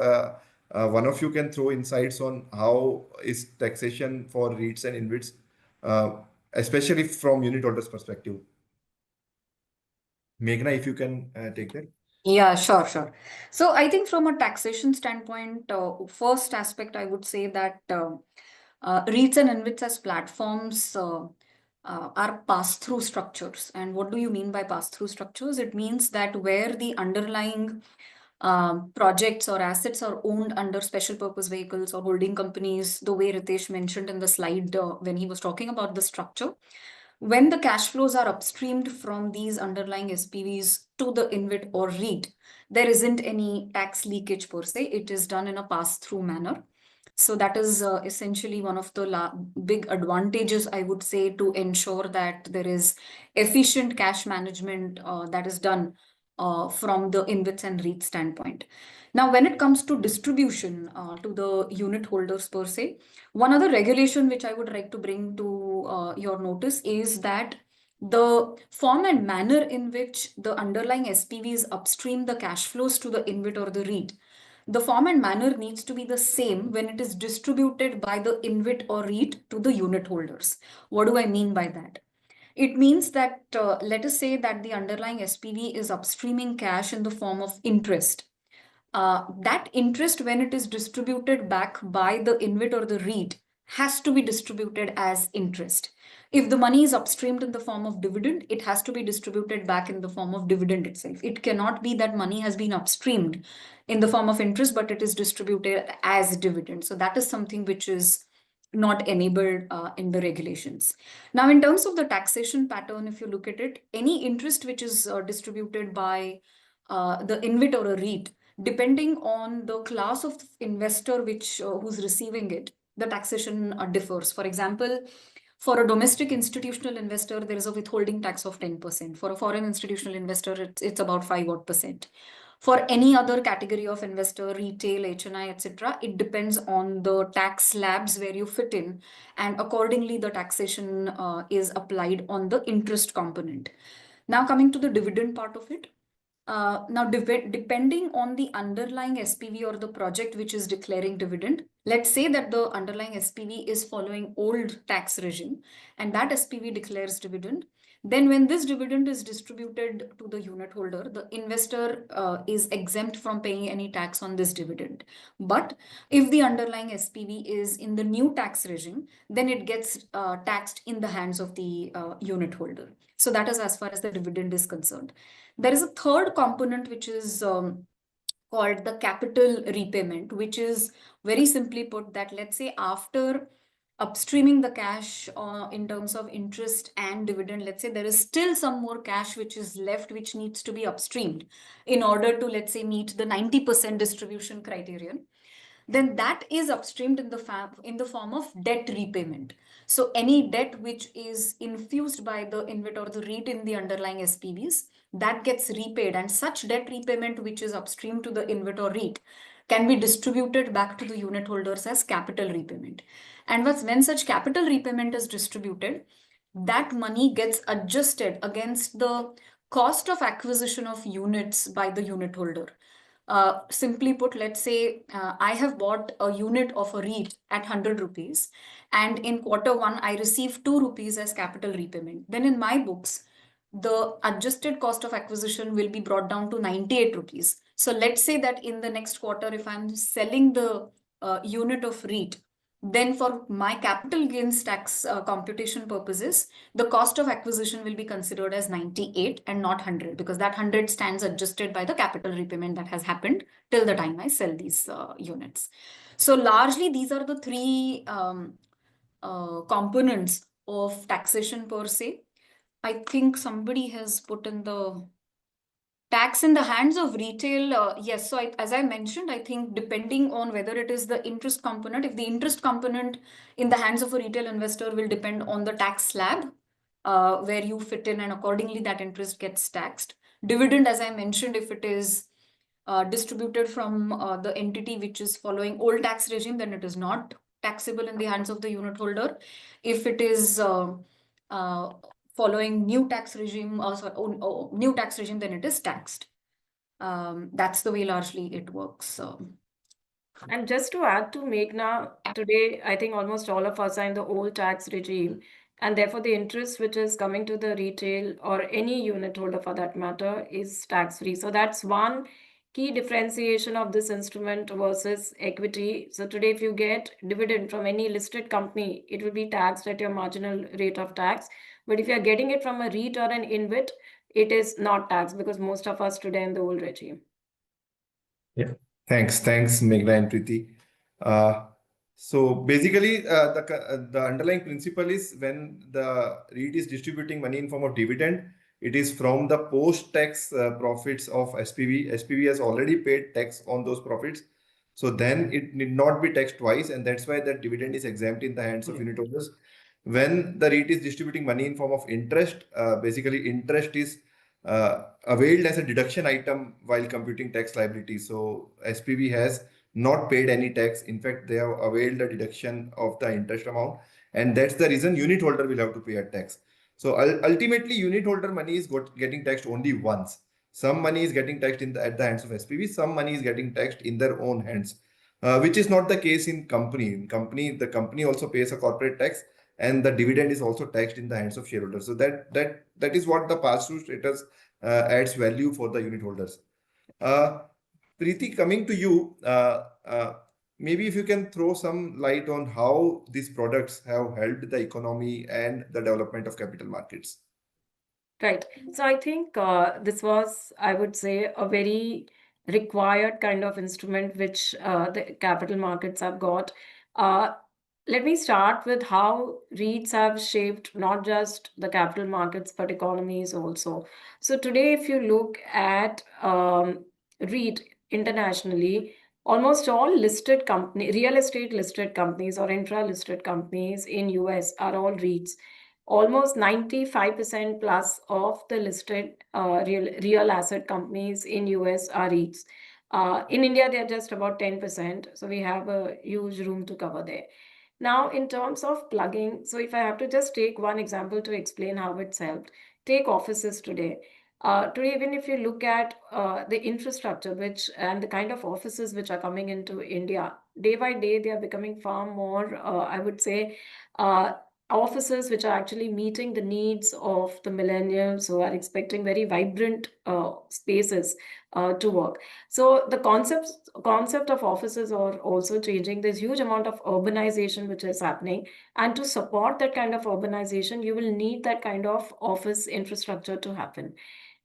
[SPEAKER 2] one of you can throw insights on how is taxation for REITs and InvITs, especially from unit holders perspective. Meghna, if you can take that.
[SPEAKER 4] Yeah, sure. So I think from a taxation standpoint, first aspect I would say that REITs and InvITs as platforms are pass-through structures. And what do you mean by pass-through structures? It means that where the underlying projects or assets are owned under special purpose vehicles or holding companies, the way Ritesh mentioned in the slide when he was talking about the structure, when the cash flows are upstreamed from these underlying SPVs to the InvIT or REIT, there isn't any tax leakage per se. It is done in a pass-through manner. So that is essentially one of the big advantages, I would say, to ensure that there is efficient cash management that is done from the InvITs and REIT standpoint. Now, when it comes to distribution to the unit holders per se, one other regulation which I would like to bring to your notice is that the form and manner in which the underlying SPVs upstream the cash flows to the InvIT or the REIT, the form and manner needs to be the same when it is distributed by the InvIT or REIT to the unit holders. What do I mean by that? It means that, let us say that the underlying SPV is upstreaming cash in the form of interest. That interest, when it is distributed back by the InvIT or the REIT, has to be distributed as interest. If the money is upstreamed in the form of dividend, it has to be distributed back in the form of dividend itself. It cannot be that money has been upstreamed in the form of interest, but it is distributed as dividend. So that is something which is not enabled in the regulations. Now, in terms of the taxation pattern, if you look at it, any interest which is distributed by the InvIT or a REIT, depending on the class of investor who's receiving it, the taxation differs. For example, for a domestic institutional investor, there is a withholding tax of 10%. For a foreign institutional investor, it's about 5%. For any other category of investor, retail, HNI, etc., it depends on the tax slabs where you fit in, and accordingly, the taxation is applied on the interest component. Now, coming to the dividend part of it. Depending on the underlying SPV or the project which is declaring dividend, let's say that the underlying SPV is following old tax regime and that SPV declares dividend, then when this dividend is distributed to the unit holder, the investor is exempt from paying any tax on this dividend. But if the underlying SPV is in the new tax regime, then it gets taxed in the hands of the unit holder. So that is as far as the dividend is concerned. There is a third component which is called the capital repayment, which is very simply put that, let's say, after upstreaming the cash in terms of interest and dividend, let's say there is still some more cash which is left which needs to be upstreamed in order to, let's say, meet the 90% distribution criterion. then that is upstreamed in the form of debt repayment. So any debt which is infused by the InvIT or the REIT in the underlying SPVs, that gets repaid, and such debt repayment which is upstream to the InvIT or REIT can be distributed back to the unit holders as capital repayment. And when such capital repayment is distributed, that money gets adjusted against the cost of acquisition of units by the unit holder. Simply put, let's say I have bought a unit of a REIT at 100 rupees, and in quarter one, I receive 2 rupees as capital repayment. Then in my books, the adjusted cost of acquisition will be brought down to 98 rupees. So let's say that in the next quarter, if I'm selling the unit of REIT, then for my capital gains tax computation purposes, the cost of acquisition will be considered as 98 and not 100, because that 100 stands adjusted by the capital repayment that has happened till the time I sell these units. So largely, these are the three components of taxation per se. I think somebody has put in the tax in the hands of retail. Yes, so as I mentioned, I think depending on whether it is the interest component, if the interest component in the hands of a retail investor will depend on the tax slab where you fit in, and accordingly that interest gets taxed. Dividend, as I mentioned, if it is distributed from the entity which is following old tax regime, then it is not taxable in the hands of the unit holder. If it is following new tax regime, new tax regime, then it is taxed. That's the way largely it works.
[SPEAKER 3] And just to add to Meghna, today I think almost all of us are in the old tax regime, and therefore the interest which is coming to the retail or any unit holder for that matter is tax free. So that's one key differentiation of this instrument versus equity. So today, if you get dividend from any listed company, it will be taxed at your marginal rate of tax. But if you're getting it from a REIT or an InvIT, it is not taxed, because most of us today in the old regime.
[SPEAKER 2] Yeah. Thanks, Meghna and Preeti. So basically, the underlying principle is when the REIT is distributing money in form of dividend, it is from the post-tax profits of SPV. SPV has already paid tax on those profits, so then it need not be taxed twice, and that's why that dividend is exempt in the hands of unit holders. When the REIT is distributing money in form of interest, basically interest is availed as a deduction item while computing tax liability. So SPV has not paid any tax. In fact, they have availed a deduction of the interest amount, and that's the reason unit holder will have to pay a tax. So ultimately, unit holder money is getting taxed only once. Some money is getting taxed at the hands of SPV. Some money is getting taxed in their own hands, which is not the case in company. In company, the company also pays a corporate tax, and the dividend is also taxed in the hands of shareholders. So that is what the pass-through status adds value for the unit holders. Preeti, coming to you, maybe if you can throw some light on how these products have helped the economy and the development of capital markets.
[SPEAKER 3] Right. So I think this was, I would say, a very required kind of instrument which the capital markets have got. Let me start with how REITs have shaped not just the capital markets but economies also. So today, if you look at REIT internationally, almost all listed company, real estate listed companies or intra-listed companies in US are all REITs. Almost 95% plus of the listed real asset companies in US are REITs. In India, they're just about 10%. So we have a huge room to cover there. Now, in terms of plugging, so if I have to just take one example to explain how it's helped, take offices today. Today, even if you look at the infrastructure and the kind of offices which are coming into India, day by day, they are becoming far more, I would say, offices which are actually meeting the needs of the millennials who are expecting very vibrant spaces to work. So the concept of offices are also changing. There's huge amount of urbanization which is happening, and to support that kind of urbanization, you will need that kind of office infrastructure to happen.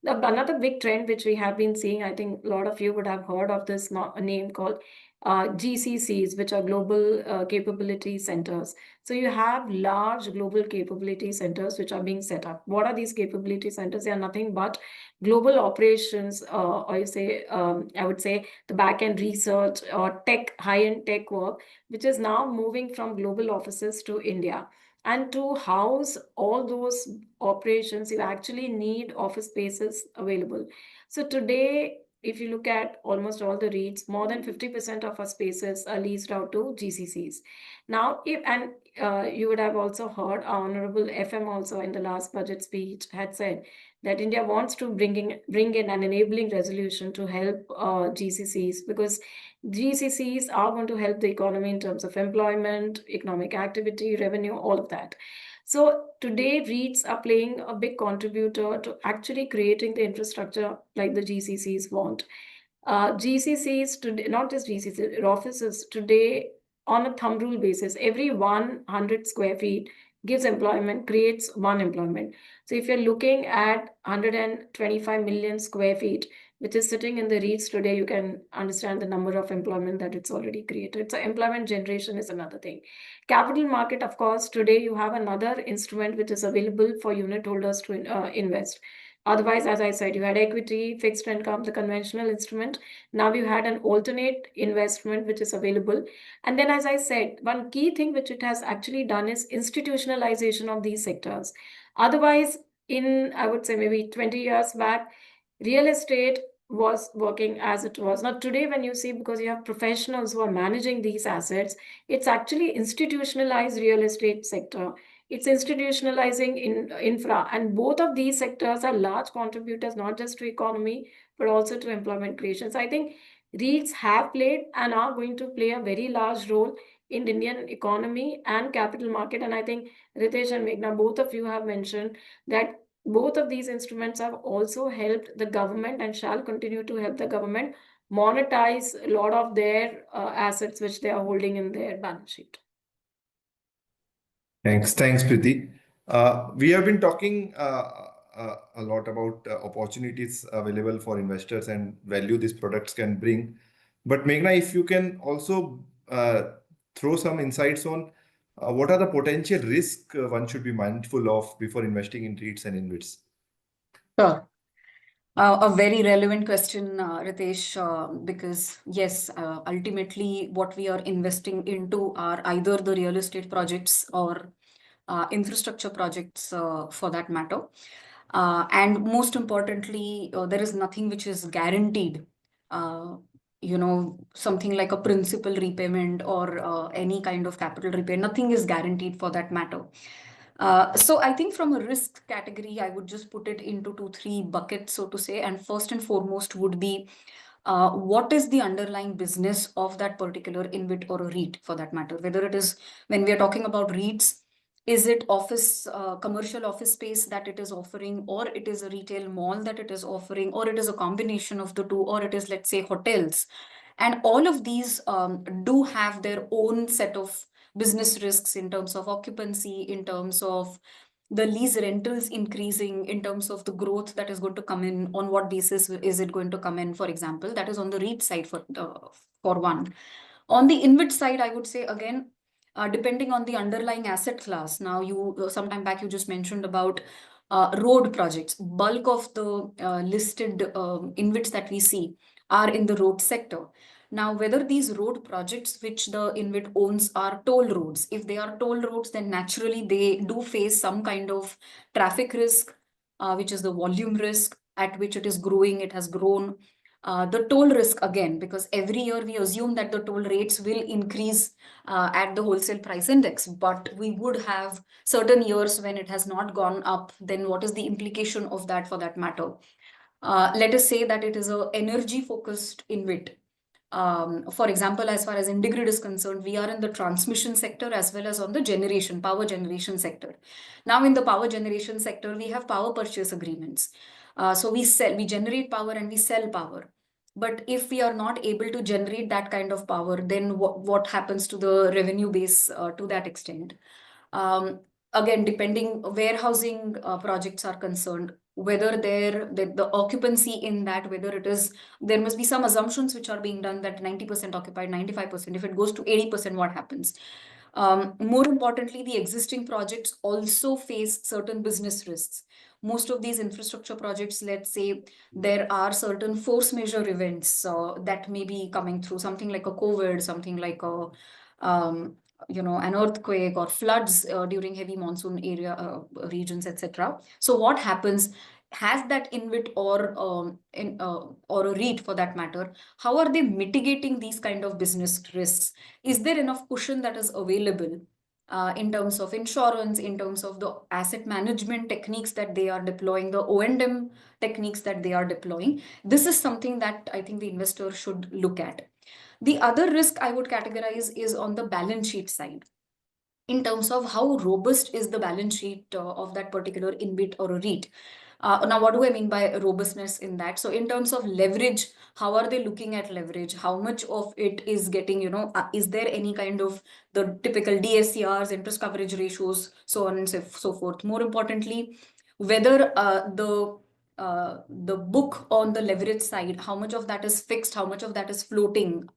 [SPEAKER 3] Another big trend which we have been seeing, I think a lot of you would have heard of this name called GCCs, which are global capability centers. So you have large global capability centers which are being set up. What are these capability centers? They are nothing but global operations, or you say, I would say the back-end research or tech, high-end tech work, which is now moving from global offices to India. And to house all those operations, you actually need office spaces available. So today, if you look at almost all the REITs, more than 50% of our spaces are leased out to GCCs. Now, you would have also heard our Honorable FM also in the last budget speech had said that India wants to bring in an enabling resolution to help GCCs, because GCCs are going to help the economy in terms of employment, economic activity, revenue, all of that. So today, REITs are playing a big contributor to actually creating the infrastructure like the GCCs want. GCCs today, not just GCCs, offices today, on a thumb rule basis, every 100 square feet gives employment, creates one employment. So if you're looking at 125 million square feet, which is sitting in the REITs today, you can understand the number of employment that it's already created. So employment generation is another thing. Capital market, of course, today you have another instrument which is available for unit holders to invest. Otherwise, as I said, you had equity, fixed income, the conventional instrument. Now you had an alternate investment which is available. And then, as I said, one key thing which it has actually done is institutionalization of these sectors. Otherwise, I would say maybe 20 years back, real estate was working as it was. Now, today, when you see, because you have professionals who are managing these assets, it's actually institutionalized real estate sector. It's institutionalizing in infra, and both of these sectors are large contributors not just to economy but also to employment creation. So I think REITs have played and are going to play a very large role in Indian economy and capital market. And I think Ritesh and Meghna, both of you have mentioned that both of these instruments have also helped the government and shall continue to help the government monetize a lot of their assets which they are holding in their balance sheet.
[SPEAKER 2] Thanks, Preeti. We have been talking a lot about opportunities available for investors and value these products can bring. But Meghna, if you can also throw some insights on what are the potential risks one should be mindful of before investing in REITs and InvITs?
[SPEAKER 4] Sure. A very relevant question, Ritesh, because yes, ultimately what we are investing into are either the real estate projects or infrastructure projects for that matter. And most importantly, there is nothing which is guaranteed. Something like a principal repayment or any kind of capital repay, nothing is guaranteed for that matter. So I think from a risk category, I would just put it into 3 buckets, so to say. And first and foremost would be what is the underlying business of that particular InvIT or a REIT for that matter? Whether it is, when we are talking about REITs, is it office, commercial office space that it is offering, or it is a retail mall that it is offering, or it is a combination of the two, or it is, let's say, hotels. And all of these do have their own set of business risks in terms of occupancy, in terms of the lease rentals increasing, in terms of the growth that is going to come in, on what basis is it going to come in, for example. That is on the REIT side for one. On the InvIT side, I would say again, depending on the underlying asset class. Now, you sometime back you just mentioned about road projects. Bulk of the listed InvITs that we see are in the road sector. Now, whether these road projects which the InvIT owns are toll roads, if they are toll roads, then naturally they do face some kind of traffic risk, which is the volume risk at which it is growing, it has grown. The toll risk again, because every year we assume that the toll rates will increase at the wholesale price index, but we would have certain years when it has not gone up. Then what is the implication of that for that matter? Let us say that it is a energy focused InvIT. For example, as far as IndiGrid is concerned, we are in the transmission sector as well as on the power generation sector. Now, in the power generation sector, we have power purchase agreements. So we generate power and we sell power. But if we are not able to generate that kind of power, then what happens to the revenue base to that extent? Again, depending, warehousing projects are concerned. whether the occupancy in that, whether it is, there must be some assumptions which are being done that 90% occupied, 95%. If it goes to 80%, what happens? More importantly, the existing projects also face certain business risks. Most of these infrastructure projects, let's say there are certain force majeure events that may be coming through, something like a COVID, something like a an earthquake or floods during heavy monsoon area regions, etc. So what happens? Has that InvIT or a REIT for that matter, how are they mitigating these kind of business risks? Is there enough cushion that is available in terms of insurance, in terms of the asset management techniques that they are deploying, the O&M techniques that they are deploying? This is something that I think the investor should look at. The other risk I would categorize is on the balance sheet side, in terms of how robust is the balance sheet of that particular InvIT or a REIT. Now, what do I mean by robustness in that? So in terms of leverage, how are they looking at leverage? How much of it is getting, is there any kind of the typical DSCRs, interest coverage ratios, so on and so forth. More importantly, whether the book on the leverage side, how much of that is fixed, how much of that is floating.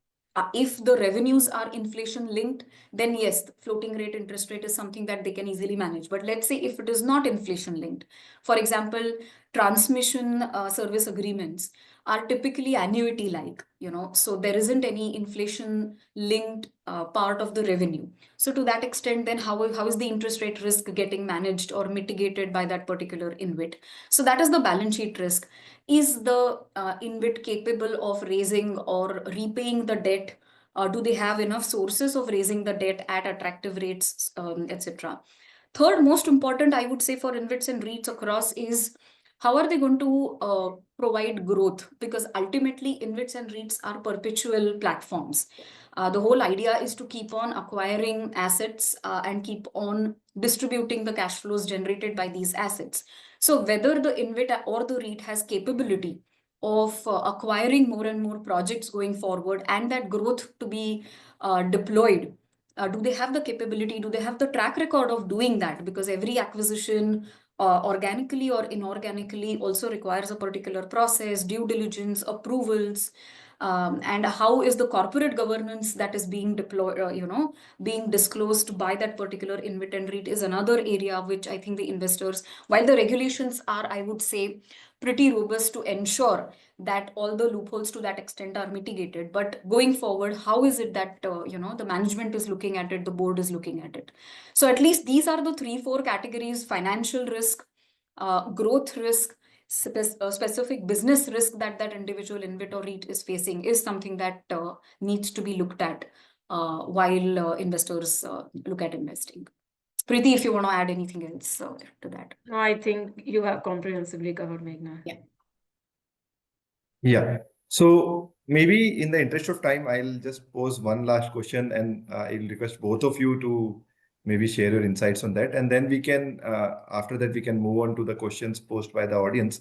[SPEAKER 4] If the revenues are inflation linked, then yes, the floating rate interest rate is something that they can easily manage. But let's say if it is not inflation linked, for example, transmission service agreements are typically annuity like, so there isn't any inflation linked part of the revenue. So to that extent, then how is the interest rate risk getting managed or mitigated by that particular InvIT? So that is the balance sheet risk. Is the InvIT capable of raising or repaying the debt? Do they have enough sources of raising the debt at attractive rates, etc.? Third, most important, I would say, for InvITs and REITs across is how are they going to provide growth? Because ultimately, InvITs and REITs are perpetual platforms. The whole idea is to keep on acquiring assets and keep on distributing the cash flows generated by these assets. So whether the InvIT or the REIT has capability of acquiring more and more projects going forward and that growth to be deployed, do they have the capability? Do they have the track record of doing that? Because every acquisition, organically or inorganically, also requires a particular process, due diligence, approvals, and how is the corporate governance that is being deployed, being disclosed by that particular InvIT and REIT is another area which I think the investors, while the regulations are, I would say, pretty robust to ensure that all the loopholes to that extent are mitigated. But going forward, how is it that, the management is looking at it, the board is looking at it? So at least these are the 3-4 categories: financial risk, growth risk, specific business risk that that individual InvIT or REIT is facing is something that needs to be looked at while investors look at investing. Preeti, if you want to add anything else to that.
[SPEAKER 3] No, I think you have comprehensively covered, Meghna.
[SPEAKER 4] Yeah.
[SPEAKER 2] Yeah. So maybe in the interest of time, I'll just pose one last question, and I'll request both of you to maybe share your insights on that. And then we can, after that, we can move on to the questions posed by the audience.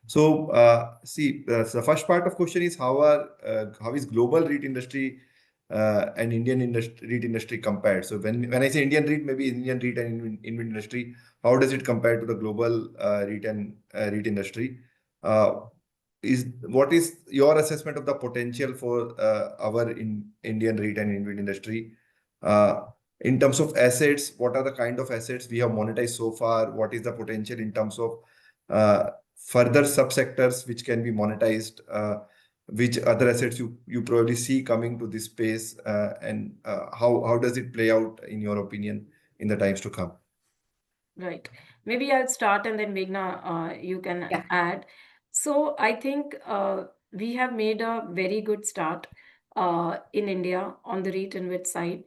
[SPEAKER 2] So see, the first part of question is how is global REIT industry and Indian REIT industry compared? So when I say Indian REIT, maybe Indian REIT and InvIT industry, how does it compare to the global REIT and REIT industry? What is your assessment of the potential for our Indian REIT and InvIT industry? In terms of assets, what are the kind of assets we have monetized so far? What is the potential in terms of further subsectors which can be monetized? Which other assets you probably see coming to this space, and how does it play out in your opinion in the times to come?
[SPEAKER 3] Right. Maybe I'll start and then Meghna, you can
[SPEAKER 4] Yeah.
[SPEAKER 3] add. So I think we have made a very good start in India on the REIT InvIT side.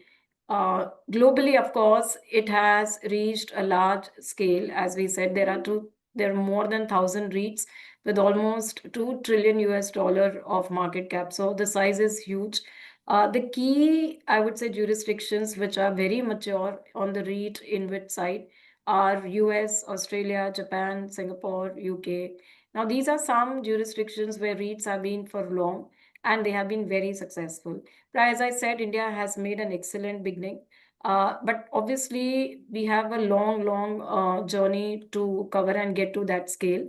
[SPEAKER 3] Globally, of course, it has reached a large scale. As we said, there are more than 1,000 REITs with almost $2 trillion of market cap. So the size is huge. The key, I would say, jurisdictions which are very mature on the REIT InvIT side are US, Australia, Japan, Singapore, UK. Now, these are some jurisdictions where REITs have been for long and they have been very successful. But as I said, India has made an excellent beginning. But obviously, we have a long journey to cover and get to that scale.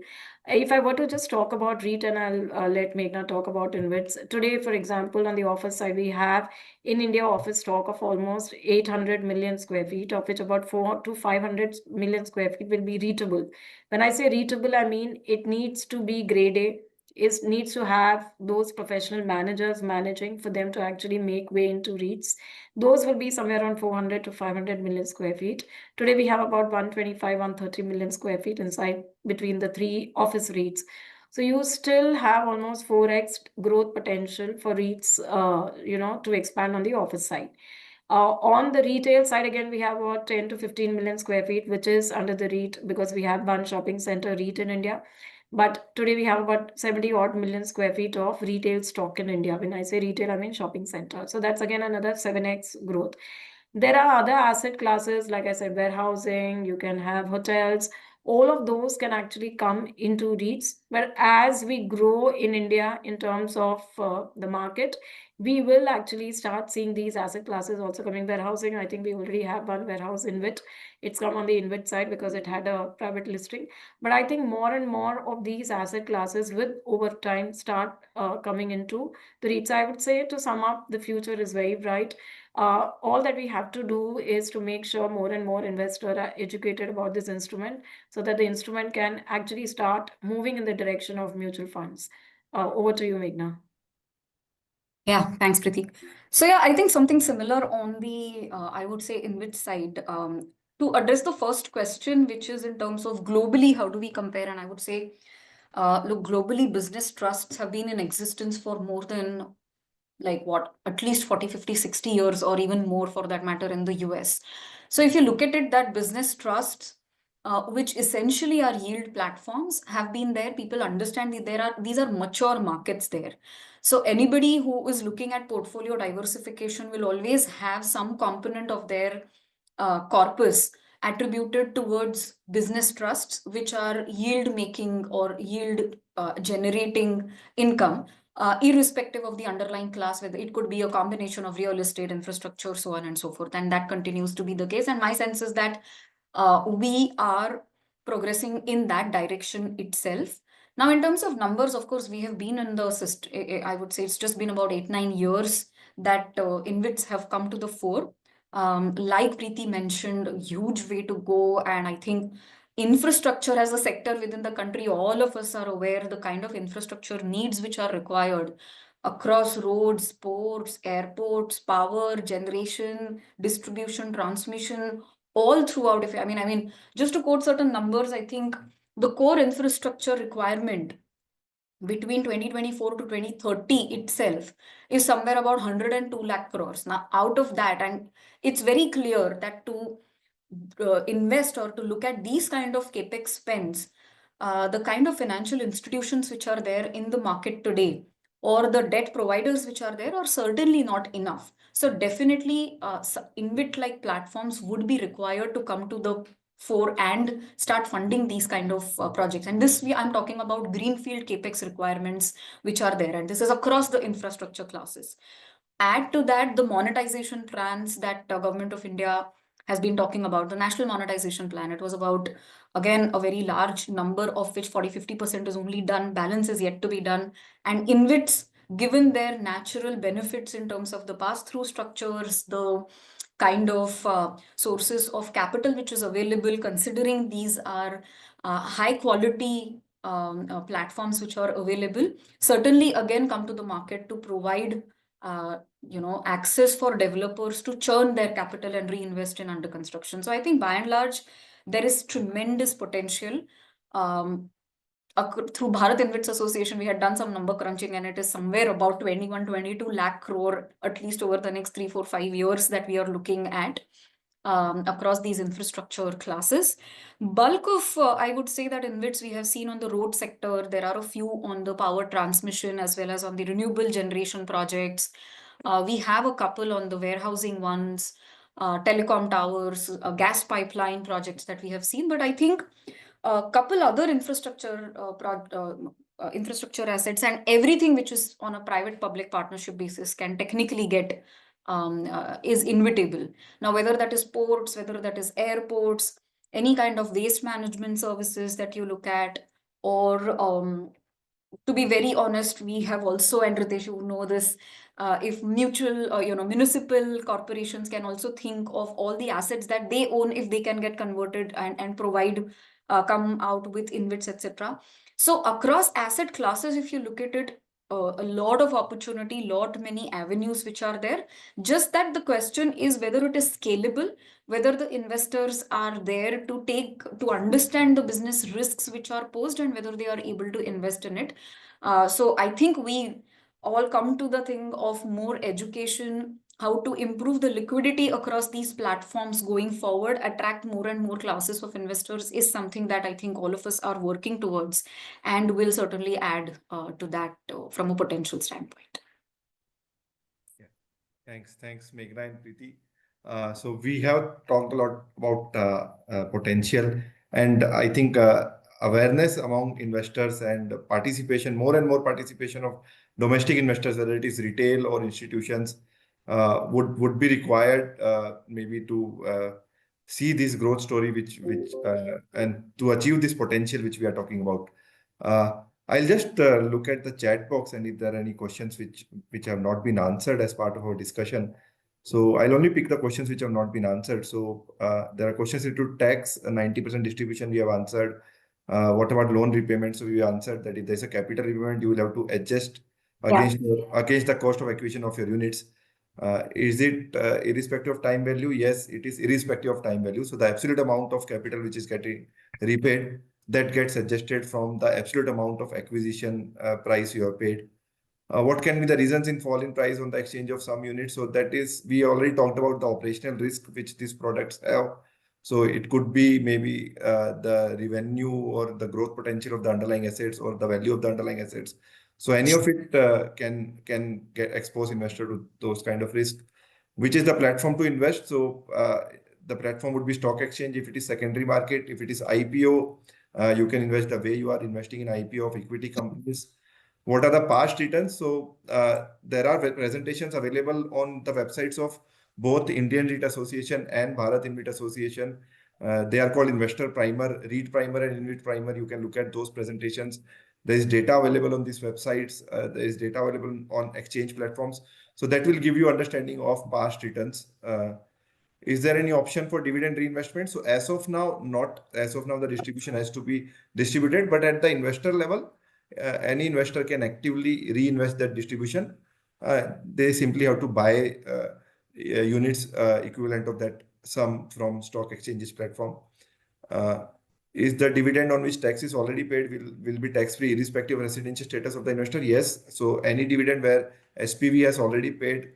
[SPEAKER 3] If I were to just talk about REIT, and I'll let Meghna talk about InvITs. Today, for example, on the office side, we have in India office stock of almost 800 million square feet, of which about 4 to 500 million square feet will be REITable. When I say REITable, I mean it needs to be grade A. It needs to have those professional managers managing for them to actually make way into REITs. Those will be somewhere around 400 to 500 million square feet. Today we have about 125, 130 million square feet inside between the three office REITs. So you still have almost 4x growth potential for REITs, to expand on the office side. On the retail side, again, we have about 10 to 15 million square feet, which is under the REIT because we have one shopping center REIT in India. But today we have about 70 odd million square feet of retail stock in India. When I say retail, I mean shopping center. So that's again another 7x growth. There are other asset classes, like I said, warehousing, you can have hotels. All of those can actually come into REITs. But as we grow in India in terms of the market, we will actually start seeing these asset classes also coming. Warehousing, I think we already have one warehouse InvIT. It's come on the InvIT side because it had a private listing. But I think more and more of these asset classes will over time start coming into the REITs. I would say, to sum up, the future is very bright. All that we have to do is to make sure more and more investors are educated about this instrument so that the instrument can actually start moving in the direction of mutual funds. Over to you, Meghna.
[SPEAKER 4] Yeah, thanks, Pratik. So yeah, I think something similar on the, I would say, InvIT side. To address the first question, which is in terms of globally, how do we compare? And I would say, look, globally, business trusts have been in existence for more than like what, at least 40, 50, 60 years, or even more for that matter in the US. So if you look at it, that business trusts, which essentially are yield platforms, have been there. People understand that these are mature markets there. So anybody who is looking at portfolio diversification will always have some component of their corpus attributed towards business trusts, which are yield making or yield generating income, irrespective of the underlying class, whether it could be a combination of real estate, infrastructure, so on and so forth. And that continues to be the case. And my sense is that we are progressing in that direction itself. Now, in terms of numbers, of course, we have been in the system. I would say it's just been about 8-9 years that InvITs have come to the fore. Like Preeti mentioned, a huge way to go. And I think infrastructure as a sector within the country, all of us are aware the kind of infrastructure needs which are required across roads, ports, airports, power, generation, distribution, transmission, all throughout. If I mean, just to quote certain numbers, I think the core infrastructure requirement between 2024 to 2030 itself is somewhere about 102 lakh crores. Now, out of that, and it's very clear that to invest or to look at these kind of capex spends, the kind of financial institutions which are there in the market today, or the debt providers which are there, are certainly not enough. So definitely, InvIT-like platforms would be required to come to the fore and start funding these kind of projects. And I'm talking about greenfield capex requirements which are there, and this is across the infrastructure classes. Add to that the monetization plans that Government of India has been talking about, the national monetization plan. It was about, again, a very large number, of which 40-50% is only done, balance is yet to be done. And InvITs, given their natural benefits in terms of the pass-through structures, the kind of sources of capital which is available, considering these are high quality platforms which are available, certainly again come to the market to provide access for developers to churn their capital and reinvest in under construction. So I think by and large, there is tremendous potential. Through Bharat InvITs Association, we had done some number crunching, and it is somewhere about 21-22 lakh crore, at least over the next 3, 4, 5 years, that we are looking at across these infrastructure classes. Bulk of, I would say that InvITs we have seen on the road sector. There are a few on the power transmission as well as on the renewable generation projects. We have a couple on the warehousing ones, telecom towers, gas pipeline projects that we have seen. But I think a couple other infrastructure infrastructure assets and everything which is on a private-public partnership basis can technically get is inevitable. Now, whether that is ports, whether that is airports, any kind of waste management services that you look at, or to be very honest, we have also, and Ritesh, you know this, if mutual, municipal corporations can also think of all the assets that they own, if they can get converted and provide, come out with InvITs, etc. So across asset classes, if you look at it, a lot of opportunity, lot many avenues which are there. Just that the question is whether it is scalable, whether the investors are there to understand the business risks which are posed, and whether they are able to invest in it. So I think we all come to the thing of more education, how to improve the liquidity across these platforms going forward, attract more and more classes of investors, is something that I think all of us are working towards, and will certainly add to that from a potential standpoint.
[SPEAKER 2] Yeah. Thanks, Meghna and Preeti. So we have talked a lot about potential, and I think awareness among investors and participation, more and more participation of domestic investors, whether it is retail or institutions, would be required, maybe to see this growth story, which and to achieve this potential which we are talking about. I'll just look at the chat box, and if there are any questions which have not been answered as part of our discussion. So I'll only pick the questions which have not been answered. So there are questions related to tax, 90% distribution we have answered. What about loan repayment? So we answered that if there's a capital repayment, you will have to adjust against the cost of acquisition of your units. Is it irrespective of time value? Yes, it is irrespective of time value. So the absolute amount of capital which is getting repaid, that gets adjusted from the absolute amount of acquisition price you have paid. What can be the reasons in fall in price on the exchange of some units? So that is, we already talked about the operational risk which these products have. So it could be maybe the revenue or the growth potential of the underlying assets or the value of the underlying assets. So any of it can get expose investor to those kind of risk. Which is the platform to invest? So the platform would be stock exchange. If it is secondary market, if it is IPO, you can invest the way you are investing in IPO of equity companies. What are the past returns? So there are presentations available on the websites of both Indian REIT Association and Bharat InvIT Association. They are called Investor Primer, REIT Primer and InvIT Primer. You can look at those presentations. There is data available on these websites. There is data available on exchange platforms. So that will give you understanding of past returns. Is there any option for dividend reinvestment? So as of now, the distribution has to be distributed, but at the investor level, any investor can actively reinvest that distribution. They simply have to buy units equivalent of that sum from stock exchanges platform. Is the dividend on which tax is already paid will be tax free irrespective of residential status of the investor? Yes. So any dividend where SPV has already paid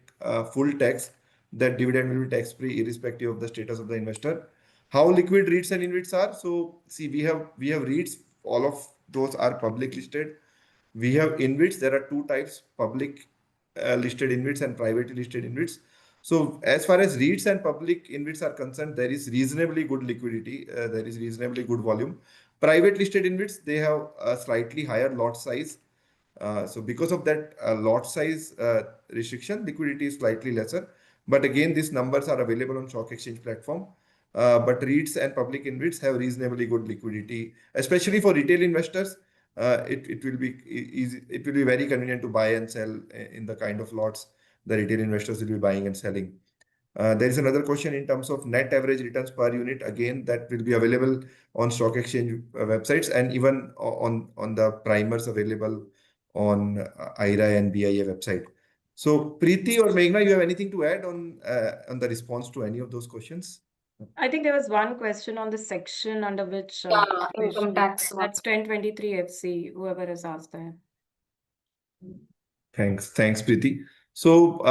[SPEAKER 2] full tax, that dividend will be tax free irrespective of the status of the investor. How liquid REITs and InvITs are? So see, we have REITs. All of those are public listed. We have InvITs. There are two types: public listed InvITs and privately listed InvITs. So as far as REITs and public InvITs are concerned, there is reasonably good liquidity. There is reasonably good volume. Private listed InvITs, they have a slightly higher lot size. So because of that lot size restriction, liquidity is slightly lesser. But again, these numbers are available on stock exchange platform. But REITs and public InvITs have reasonably good liquidity, especially for retail investors. It will be easy. It will be very convenient to buy and sell in the kind of lots the retail investors will be buying and selling. There is another question in terms of net average returns per unit. Again, that will be available on stock exchange websites and even on the primers available on IRA and BIA website. So Preeti or Meghna, you have anything to add on the response to any of those questions?
[SPEAKER 3] I think there was one question on the section under which
[SPEAKER 4] Income tax one.
[SPEAKER 3] that's 1023 FC, whoever has asked that.
[SPEAKER 2] Thanks, Preeti. So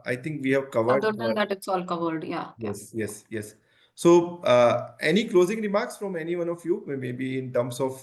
[SPEAKER 2] I think we have covered.
[SPEAKER 4] Other than that, it's all covered. Yeah.
[SPEAKER 2] Yes. So any closing remarks from any one of you, maybe in terms of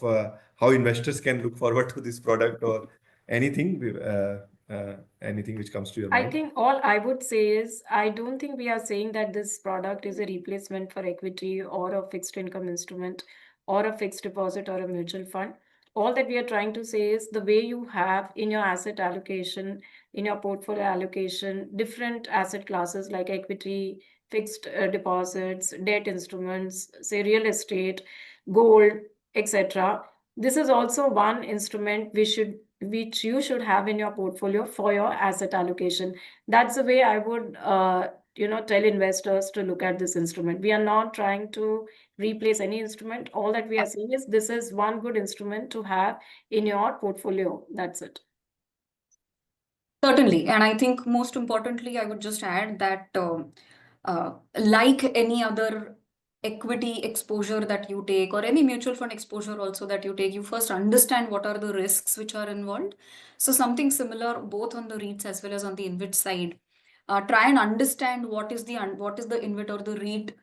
[SPEAKER 2] how investors can look forward to this product or anything which comes to your mind?
[SPEAKER 3] I think all I would say is I don't think we are saying that this product is a replacement for equity or a fixed income instrument or a fixed deposit or a mutual fund. all that we are trying to say is the way you have in your asset allocation, in your portfolio allocation, different asset classes like equity, fixed deposits, debt instruments, say real estate, gold, etc. This is also one instrument which you should have in your portfolio for your asset allocation. That's the way I would tell investors to look at this instrument. We are not trying to replace any instrument. All that we are saying is this is one good instrument to have in your portfolio. That's it.
[SPEAKER 4] Certainly. And I think most importantly, I would just add that like any other equity exposure that you take or any mutual fund exposure also that you take, you first understand what are the risks which are involved. So something similar both on the REITs as well as on the InvIT side. Try and understand what is the InvIT or the REIT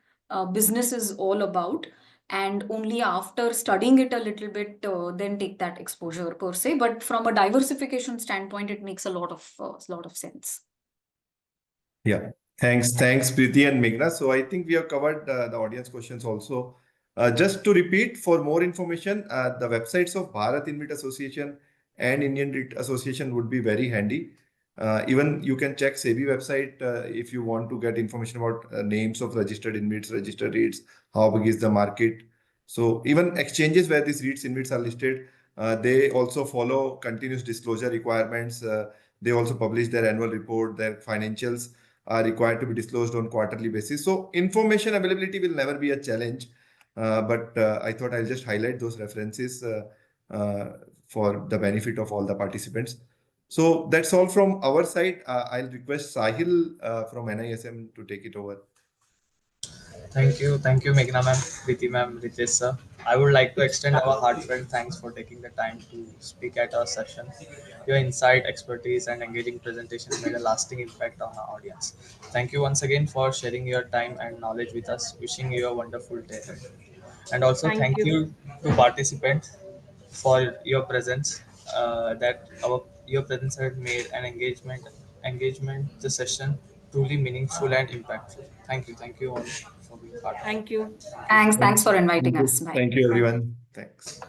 [SPEAKER 4] business is all about, and only after studying it a little bit then take that exposure per se. But from a diversification standpoint, it makes a lot of sense.
[SPEAKER 2] Yeah, thanks, Preeti and Meghna. So I think we have covered the audience questions also. Just to repeat, for more information, the websites of Bharat InvIT Association and Indian REIT Association would be very handy. Even you can check SEBI website if you want to get information about names of registered InvITs, registered REITs, how big is the market. So even exchanges where these REITs, InvITs are listed, they also follow continuous disclosure requirements. They also publish their annual report, their financials are required to be disclosed on quarterly basis. So information availability will never be a challenge. But I thought I'll just highlight those references for the benefit of all the participants. So that's all from our side. I'll request Sahil from NISM to take it over.
[SPEAKER 1] Thank you, Meghna ma'am, Preeti ma'am, Ritesh sir. I would like to extend our heartfelt thanks for taking the time to speak at our session. Your insight, expertise, and engaging presentations made a lasting impact on our audience. Thank you once again for sharing your time and knowledge with us. Wishing you a wonderful day ahead. And also
[SPEAKER 3] Thank
[SPEAKER 1] thank
[SPEAKER 3] you.
[SPEAKER 1] you to participants for your presence. That our your presence had made an engagement the session truly meaningful and impactful. Thank you all for being part of it.
[SPEAKER 3] Thank you.
[SPEAKER 4] Thanks
[SPEAKER 2] Thank
[SPEAKER 4] for inviting
[SPEAKER 2] you.
[SPEAKER 4] us. Bye.
[SPEAKER 2] Thank you, everyone. Thanks.